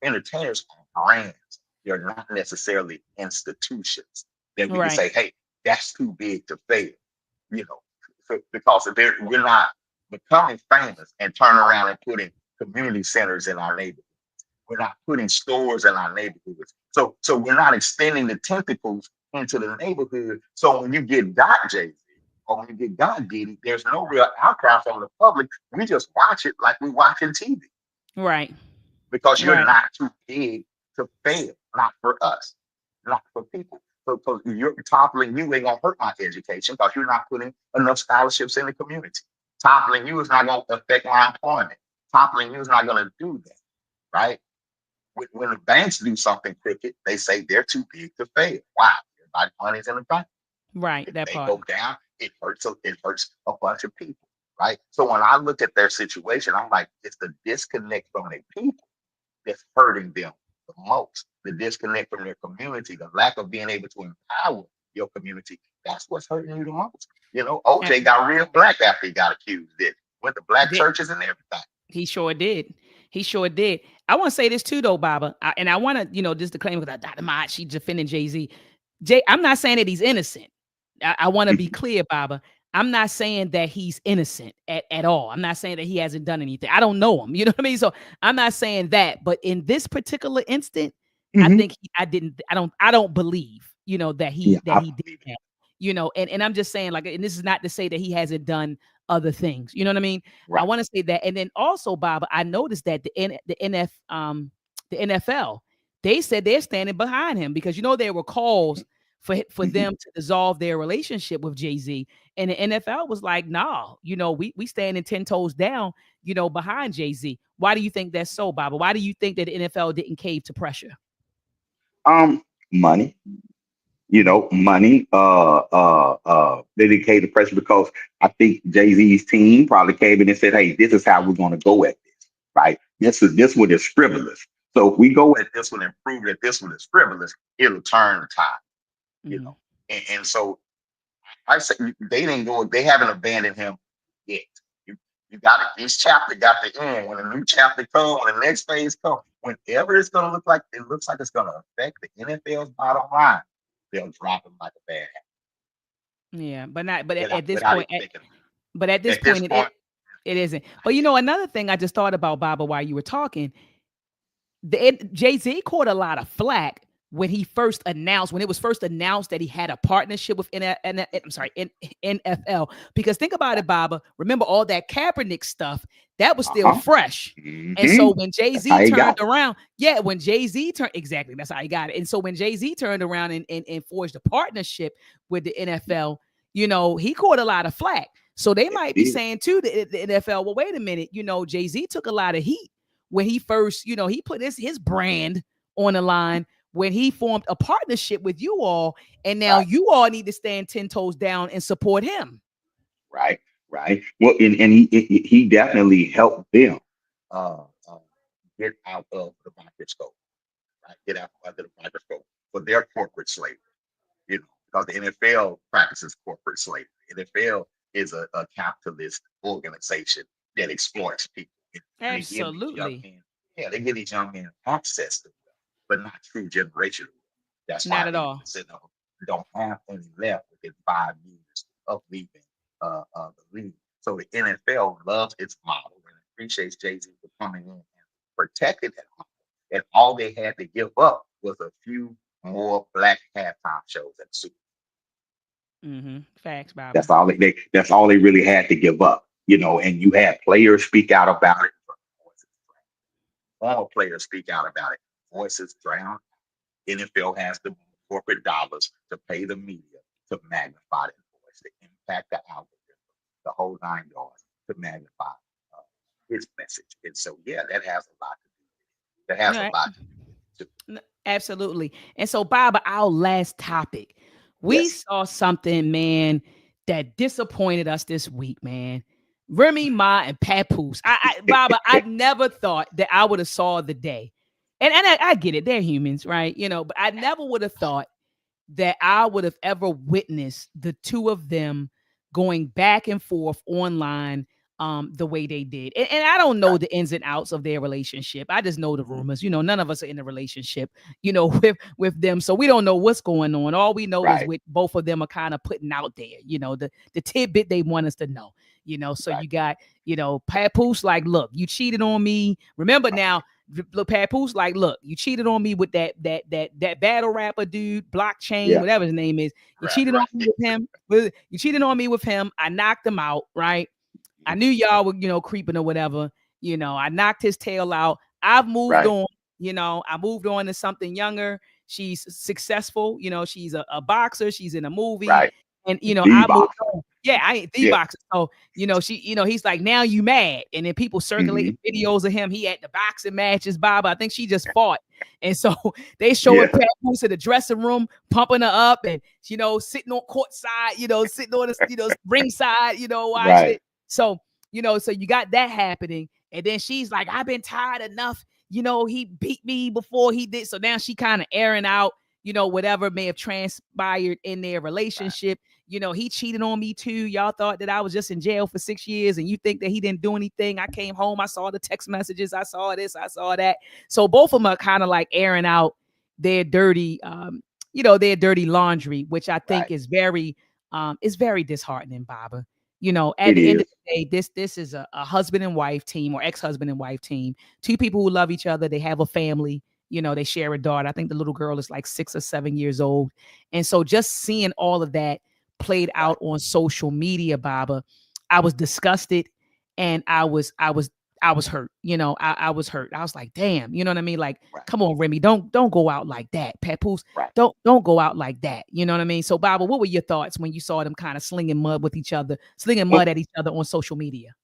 entertainers are brands. They're not necessarily institutions that we can Right. say, hey, that's too big to fail, you know, because we're not becoming famous and turn around and putting community centers in our neighborhoods. We're not putting stores in our neighborhoods. So we're not extending the tentacles into the neighborhood. So when you get got Jay-Z or when you get got Diddy, there's no real outcry from the public. We just watch it like we watching TV Right. because you're Right. not too big to fail. Not for us, not for people. So you're toppling you ain't gonna hurt my education because you're not putting enough scholarships in the community. Toppling you is not gonna affect my employment. Toppling you is not gonna do that, right? When the banks do something crooked, they say they're too big to fail. Wow, everybody's money's in the bank. Right. If That they part. go down, it hurts a bunch of people, right? So when I look at their situation, I'm like, it's the disconnect from their people that's hurting them the most. The disconnect from their community, the lack of being able to empower your community. That's what's hurting you the most. Yeah, OJ got real black after he got accused. Went to black did. churches and everything. He sure did. He sure did. I want to say this too, though, Baba, and I want to, just to claim because Dr. Mott, she defending Jay-Z. I'm not saying that he's innocent. I want to be Mhm. clear, Baba. I'm not saying that he's innocent at all. I'm not saying that he hasn't done anything. I don't know him. You know what I mean? So I'm not saying that. But in this particular instant, I Mhm. think I don't believe, that Yeah, I he did believe it. that. And I'm just saying, like, and this is not to say that he hasn't done other things. You know what I mean? I Right. want to say that. And then also, Baba, I noticed that the NFL, they said they're standing behind him because there were calls for Mhm. them to dissolve their relationship with Jay-Z. And the NFL was like, nah, we standing 10 toes down, behind Jay-Z. Why do you think that's so, Baba? Why do you think that the NFL didn't cave to pressure? Money. Money. Dedicated pressure because I think Jay Z's team probably came in and said, "Hey, this is how we're going to go at this, right? This one is frivolous. So if we go at this one and prove that this one is frivolous, it'll turn the tide, you Mm-hmm. know." And so I say they didn't go. They haven't abandoned him yet. You, you got it. Each chapter got the end. When a new chapter comes, when the next phase comes, whenever it's going to look like it looks like it's going to affect the NFL's bottom line, they'll drop him like a bad habit Yeah, but not. But without, at this without point, even thinking. but at this At this point, it point, it isn't. But another thing I just thought about, Baba, while you were talking, Jay-Z caught a lot of flack when it was first announced that he had a partnership with NFL. Because think about it, Baba. Remember all that Kaepernick stuff that was still uh-huh. fresh. And Hmm. so when That's how Jay-Z he turned got it. around, when Jay-Z turned, exactly, that's how he got it. And so when Jay-Z turned around and forged a partnership with the NFL, he caught a lot of flack. So they Yes, might he be did. saying to the NFL, well, wait a minute, Jay-Z took a lot of heat when he first, he put his brand on the line when he formed a partnership with you all, and now Right, you all need to stand 10 toes down and support him. right, right. Well, and he definitely helped them uh, uh, get out of the microscope, right? Get out of the microscope for their corporate slavery. Because the NFL practices corporate slavery. NFL is a capitalist organization that exploits people. And they give these young Absolutely. men, yeah, they give these young men access to wealth, but not true generational wealth. That's Not why at many all. don't have any left within 5 years of leaving the league. So the NFL loves its model and appreciates Jay-Z for coming in and protecting that model. And all they had to give up was a few more black halftime shows at the Super Mm-hmm. Facts, Bowl. Baba. That's all they really had to give up. And you had players speak out about it. Former players speak out about it. Voices drown. NFL has the corporate dollars to pay the media to magnify that voice, to impact the algorithm, the whole 9 yards to magnify uh, his message. And so, yeah, that has a lot to do. That has a Yeah, lot to do. absolutely. And so, Baba, our last topic, we Yes. saw something, man, that disappointed us this week, man. Remy Ma and Papoose. Baba, I never thought that I would have saw the day. And I get it, they're humans, right? But I never would have thought that I would have ever witnessed the two of them going back and forth online the way they did. And I don't know Right. the ins and outs of their relationship. I just know the rumors. None of us are in a relationship, with them. So we don't know what's going on. All we know is Right. what both of them are kind of putting out there, the tidbit they want us to know. So Right. you got, Papoose like, look, you cheated on me. Remember now, look, Papoose, like, look, you cheated on me with that battle rapper dude, blockchain, Yeah. whatever his name is. You Right. cheated on me Right. with him. You cheated on me with him. I knocked him out, right? I knew y'all were, creeping or whatever. I knocked his tail out. I've moved Right. on. I moved on to something younger. She's successful. She's a boxer. She's in a movie. Right. And The I moved boxer. on. Yeah, I ain't the Yeah. boxer. So, he's like, now you mad. And then people Hmm. circulating videos of him. He had the boxing matches, Bob. I think she just fought. And so they showing Yeah. Papoose in the dressing room, pumping her up and, sitting on court side, sitting on the, ringside, watching Right. it. So, so you got that happening. And then she's like, I've been tired enough. He beat me before he did. So now she kind of airing out, whatever may have transpired in their Right. relationship. He cheated on me too. Y'all thought that I was just in jail for 6 years, and you think that he didn't do anything. I came home, I saw the text messages, I saw this, I saw that. So both of them are kind of like airing out their dirty, their dirty laundry, which I think Right. is very disheartening, Baba. At It the end of is. the day, this is a husband and wife team, or ex-husband and wife team. Two people who love each other. They have a family. They share a daughter. I think the little girl is like 6 or 7 years old. And so just seeing all of that played Right. out on social media, Baba, I was disgusted, and I was hurt. I was hurt. I was like, damn, you know what I mean? Like, Right. come on, Remy, don't go out like that. Papoose, Right. don't go out like that. You know what I mean? So, Baba, what were your thoughts when you saw them kind of slinging mud with each other, slinging mud Well, at each other on social media?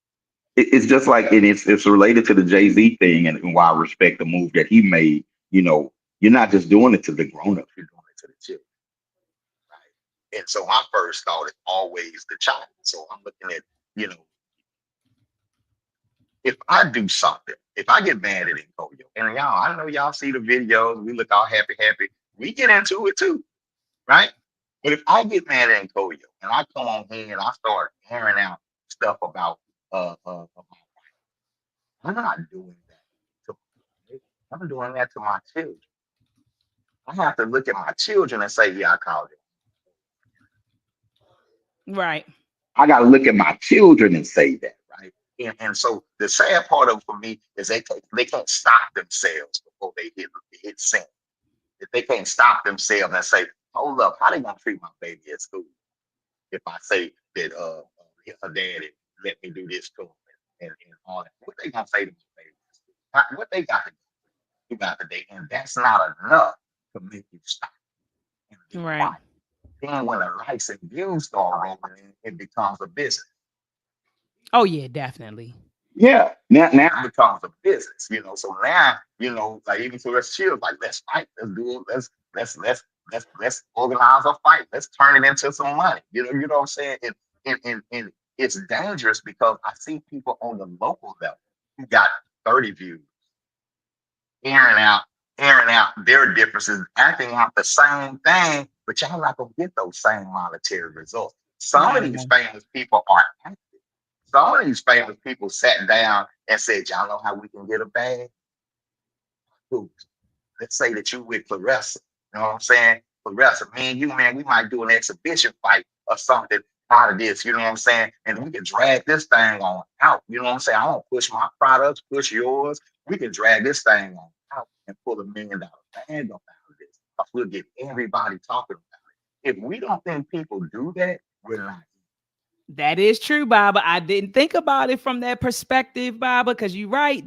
it's just like, and it's related to the Jay-Z thing, and why I respect the move that he made. You're not just doing it to the grown-ups, you're doing it to the children. Right. And so my first thought is always the child. So I'm looking at, you know, if I do something, if I get mad at Nkoyo, and y'all, I know y'all see the videos, we look all happy, happy. We get into it too, right? But if I get mad at Nkoyo and I come on here and I start airing out stuff about I'm not doing that to my kids. I'm doing that to my children. I have to look at my children and say, yeah, I called it. Right. I got to look at my children and say that, right? And so the sad part of it for me is they can't stop themselves before they hit sin. If they can't stop themselves and say, hold up, how they gonna treat my baby at school if I say that her daddy let me do this to him and all that? What they gonna say to my baby at school? What they got to do? You got to do, and that's not enough to make you stop and be Right. quiet. Then when the likes and views start rolling in, it becomes a business. Oh yeah, definitely. Yeah, now it becomes a business, So now, like even to us children, like let's fight, let's do it, let's organize a fight, let's turn it into some money. You know what I'm saying? And it's dangerous because I see people on the local level who got 30 views, airing out, airing out their differences, acting out the same thing, but y'all not gonna get those same monetary results. Some Not of at these all. famous people are active. Some of these famous people sat down and said, y'all know how we can get a bag? Cool. Let's say that you with Clarissa. You know what I'm saying? Clarissa, me and you, man, we might do an exhibition fight or something out of this. You know what I'm saying? And we can drag this thing on out. You know what I'm saying? I don't push my products, push yours. We can drag this thing on out and pull $1 million bag up out of this. Because we'll get everybody talking about it. If we don't think people do that, we're not. That is true, Baba. I didn't think about it from that perspective, Baba, because you're right.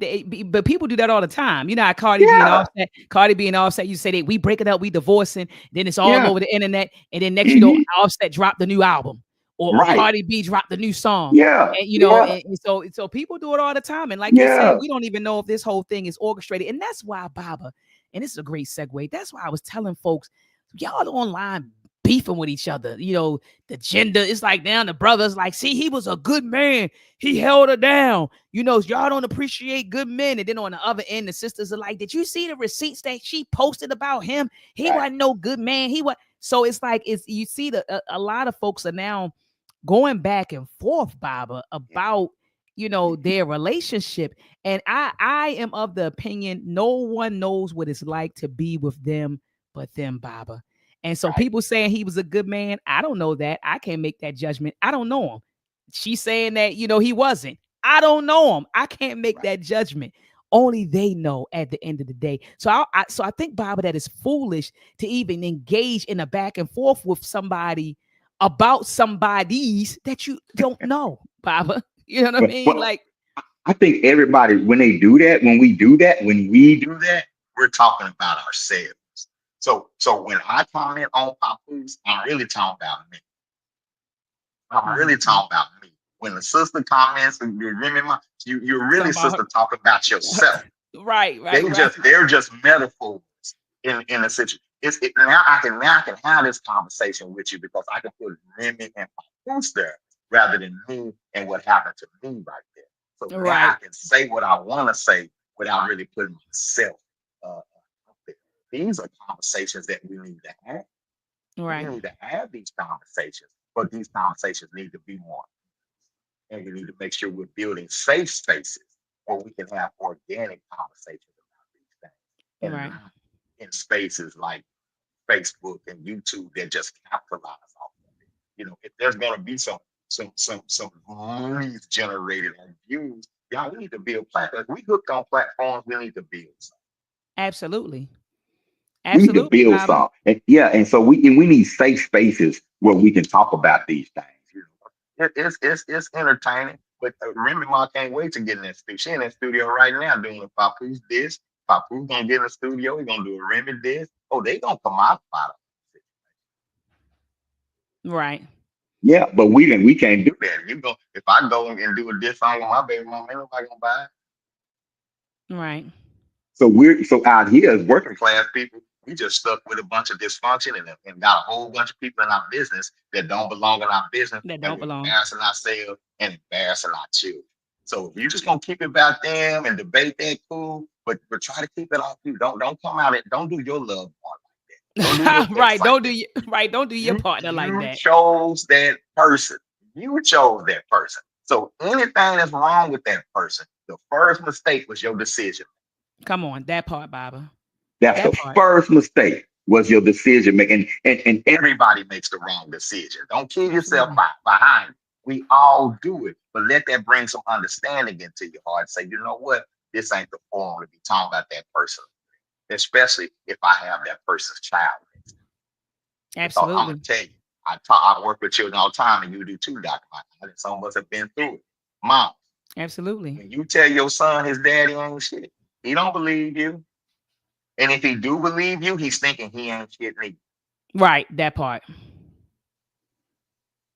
But people do that all the time. You know, how Yeah, Cardi being Offset, you say that we break it up, we divorcing, then it's all yeah. over the internet, and then next Hmm. Offset dropped the new album, or Right. Cardi B dropped the new song, Yeah, and yeah, and so people do it all the time, and like you said, yeah. we don't even know if this whole thing is orchestrated, and that's why, Baba, and this is a great segue. That's why I was telling folks, y'all online beefing with each other. The gender. It's like now the brothers like, see, he was a good man. He held her down. Y'all don't appreciate good men. And then on the other end, the sisters are like, did you see the receipts that she posted about him? He Right, wasn't no good man. He was. So it's like you see a lot of folks are now going back and forth, Baba, about their relationship. And I am of the opinion no one knows what it's like to be with them but them, Baba. And so right, people saying he was a good man, I don't know that. I can't make that judgment. I don't know him. She's saying that, he wasn't. I don't know him. I can't make right. that judgment. Only they know at the end of the day. So I think, Baba, that is foolish to even engage in a back and forth with somebody about somebody's that you don't know, Baba. You know what I mean? Well, Like, I think everybody, when they do that, when we do that, we're talking about ourselves. So when I comment on Papoose, I'm really talking about me. I'm really mhm, talking about me. When the sister comments, and you remember, you're talking really about sister talking about her. yourself. Right, They right, right. just they're just metaphors in a situation. Now I can have this conversation with you because I can put Remy and Papoose there rather than me and what happened to me right there. So now I Right, can say what I want to say without really putting myself out there. These are conversations that we need to have. We right. need to have these conversations. But these conversations need to be more. And we need to make sure we're building safe spaces where we can have organic conversations about these things. And Right. not in spaces like Facebook and YouTube that just capitalize off of it. You know, if there's gonna be some leads generated and views, y'all, we need to build platforms. We hooked on platforms, we need to build some. Absolutely. We need to Absolutely, build Baba. some. And yeah, and so we need safe spaces where we can talk about these things. You know, it's entertaining. But Remy Ma can't wait to get in that studio. She in that studio right now doing a Papoose this. Papoose gonna get in the studio. He's gonna do a Remy this. Oh, they gonna come out about it. Right. Yeah, but we can't do that. You go if I go and do a diss song with my baby mama, ain't nobody gonna buy it. Right. So we're so out here as working class people, we just stuck with a bunch of dysfunction and got a whole bunch of people in our business that don't belong in our business, That and don't we're belong. embarrassing ourselves and embarrassing our children. So if you're just gonna keep it about them and debate that, cool, but try to keep it off you. Don't come out and don't do your loved one like that. Don't do your Right. best like Don't do that. you right. Don't do your partner like You that. chose that person. You chose that person. So anything that's wrong with that person, the first mistake was your decision. Come on, that part, Baba. That's That the part. first mistake was your decision making. And everybody makes the wrong decision. Don't kill yourself Absolutely. behind it. We all do it, but let that bring some understanding into your heart. Say, you know what? This ain't the forum to be talking about that person, especially if I have that person's child. Because I'm gonna Absolutely. tell you, I work with children all the time, and you do too, Dr. Mike. Some of us have been through it. Mom, Absolutely. when you tell your son his daddy ain't shit, he don't believe you. And if he do believe you, he's thinking he ain't shit neither. Right. That part.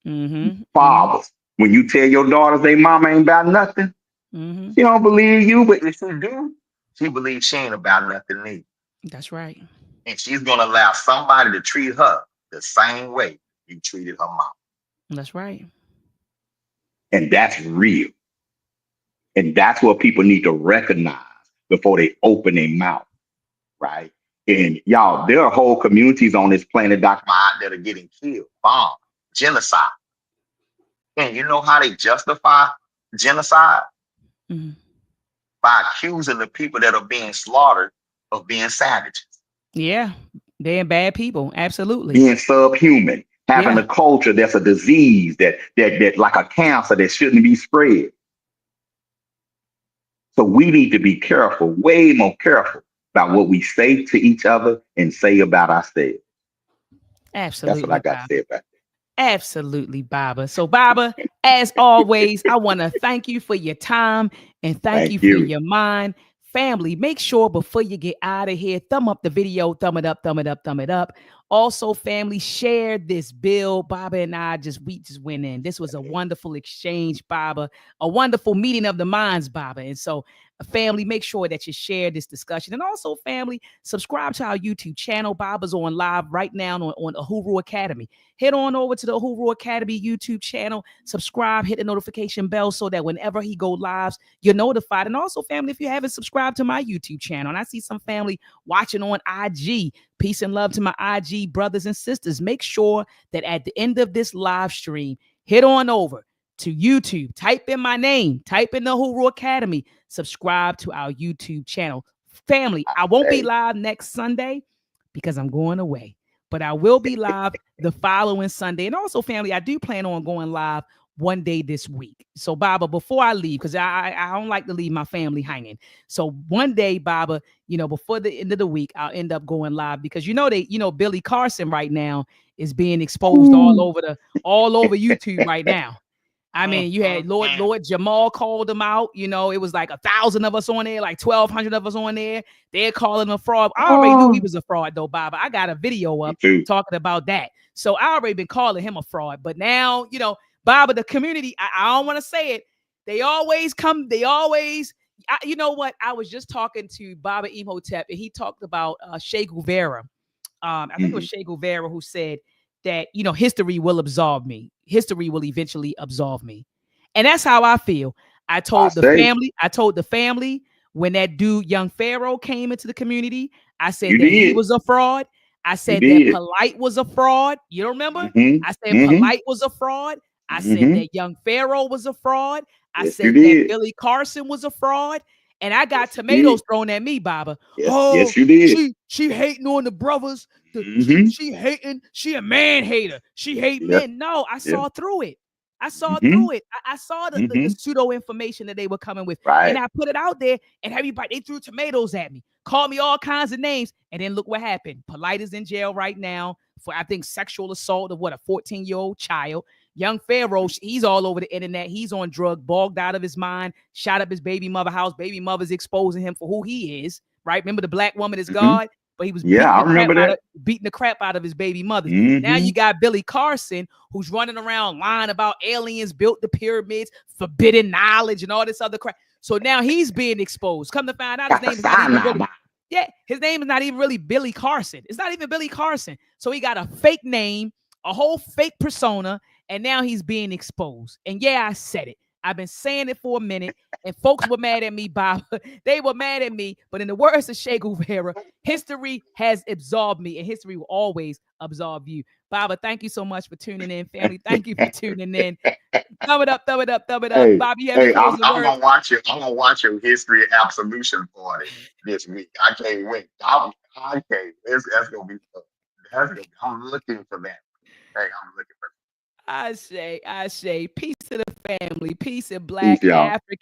Mm-hmm. Mm-hmm. Fathers, when you tell your daughters they mama ain't about nothing, Mm-hmm. she don't believe you, but if she do, she believes she ain't about nothing neither. That's right. And she's gonna allow somebody to treat her the same way you treated her mom. That's right. And that's real. And that's what people need to recognize before they open their mouth, right? And y'all, there are whole communities on this planet, Dr. Mahat, that are getting killed, bombed, genocide. And you know how they justify genocide? Mm-hmm. By accusing the people that are being slaughtered of being savages, Yeah. They're bad people. Absolutely. being subhuman, having Yeah. a culture that's a disease that like a cancer that shouldn't be spread. So we need to be careful, way more careful about what we say to each other and say about ourselves. That's what I Absolutely, got to Baba. say about Absolutely, Baba. So, Baba, as always, I want to thank you for your time and that. thank Thank you for you. your mind. Family, make sure before you get out of here, thumb up the video, thumb it up, thumb it up, thumb it up. Also, family, share this bill. Baba and I we just went in. This was a wonderful exchange, Baba, a wonderful meeting of the minds, Baba. And so, family, make sure that you share this discussion. And also, family, subscribe to our YouTube channel. Baba's on live right now on Uhuru Academy. Head on over to the Uhuru Academy YouTube channel, subscribe, hit the notification bell so that whenever he go lives, you're notified. And also, family, if you haven't subscribed to my YouTube channel, and I see some family watching on IG, peace and love to my IG brothers and sisters. Make sure that at the end of this live stream, head on over to YouTube, type in my name, type in the Uhuru Academy, subscribe to our YouTube channel. Family, I won't be Hey, live next Sunday because I'm going away, but I will be live the following Sunday. And also, family, I do plan on going live one day this week. So, Baba, before I leave, because I don't like to leave my family hanging. So one day, Baba, before the end of the week, I'll end up going live because Billy Carson right now is being exposed ooh, all over YouTube right now. I mm, mean, you had mm, mm. Lord Jamal called him out. It was like 1,000 of us on there, like 1,200 of us on there. They're calling him a fraud. I already knew he Oh, was a fraud, though, Baba. I got a video me up too. talking about that. So I already been calling him a fraud. But now, Baba, the community, I don't want to say it. They always come. You know what? I was just talking to Baba Imhotep, and he talked about Che Guevara. I think it was Mhm. Che Guevara who said that, history will absolve me. History will eventually absolve me. And that's how I feel. I say I told the family when that dude, young Pharaoh, came into the community, I said you that he did. was a fraud. I You said that did. Polite was a fraud. You don't remember? Mm-hmm. I said Mm-hmm. Polite was a fraud. I said Mm-hmm. that Young Pharaoh was a fraud. I Yes, you said that did. Billy Carson was a fraud. And I got Yes, you tomatoes did. thrown at me, Baba. Yes, Oh, yes, you did. she hating on the brothers. Mm-hmm. She hating. She a man hater. She hate Yeah. men. No, I Yeah. saw through it. I saw Mm-hmm. through it. I saw the Mm-hmm. pseudo information that they were coming with, and Right. I put it out there, and everybody they threw tomatoes at me, called me all kinds of names, and then look what happened. Polite is in jail right now for I think sexual assault of what a 14-year-old child. Young Pharaoh, he's all over the internet. He's on drug, bogged out of his mind, shot up his baby mother house. Baby mother's exposing him for who he is. Right? Remember the black woman is Mm-hmm. God, but he was Yeah, I remember that. beating the crap out of his baby mothers. Now Mm-hmm. you got Billy Carson, who's running around lying about aliens built the pyramids, forbidden knowledge, and all this other crap. So now he's being exposed. Come to find out, his name is not even really. Yeah, his name is not even really Billy Carson. It's not even Billy Carson. So he got a fake name, a whole fake persona, and now he's being exposed. And yeah, I said it. I've been saying it for a minute, and folks were mad at me, Bob. They were mad at me. But in the words of Che Guevara, history has absolved me, and history will always absolve you. Baba, thank you so much for tuning in. Family, thank you for tuning in. Thumb it up, thumb it up, thumb it up. Hey, Bobby, you have any hey, closing I'm words? gonna watch it. I'm gonna watch your history absolution party this week. I can't wait. I can't. That's gonna be fun. That's gonna be, I'm looking for that. Hey, I'm looking for I say, peace to the family, peace in peace, Black y'all. African.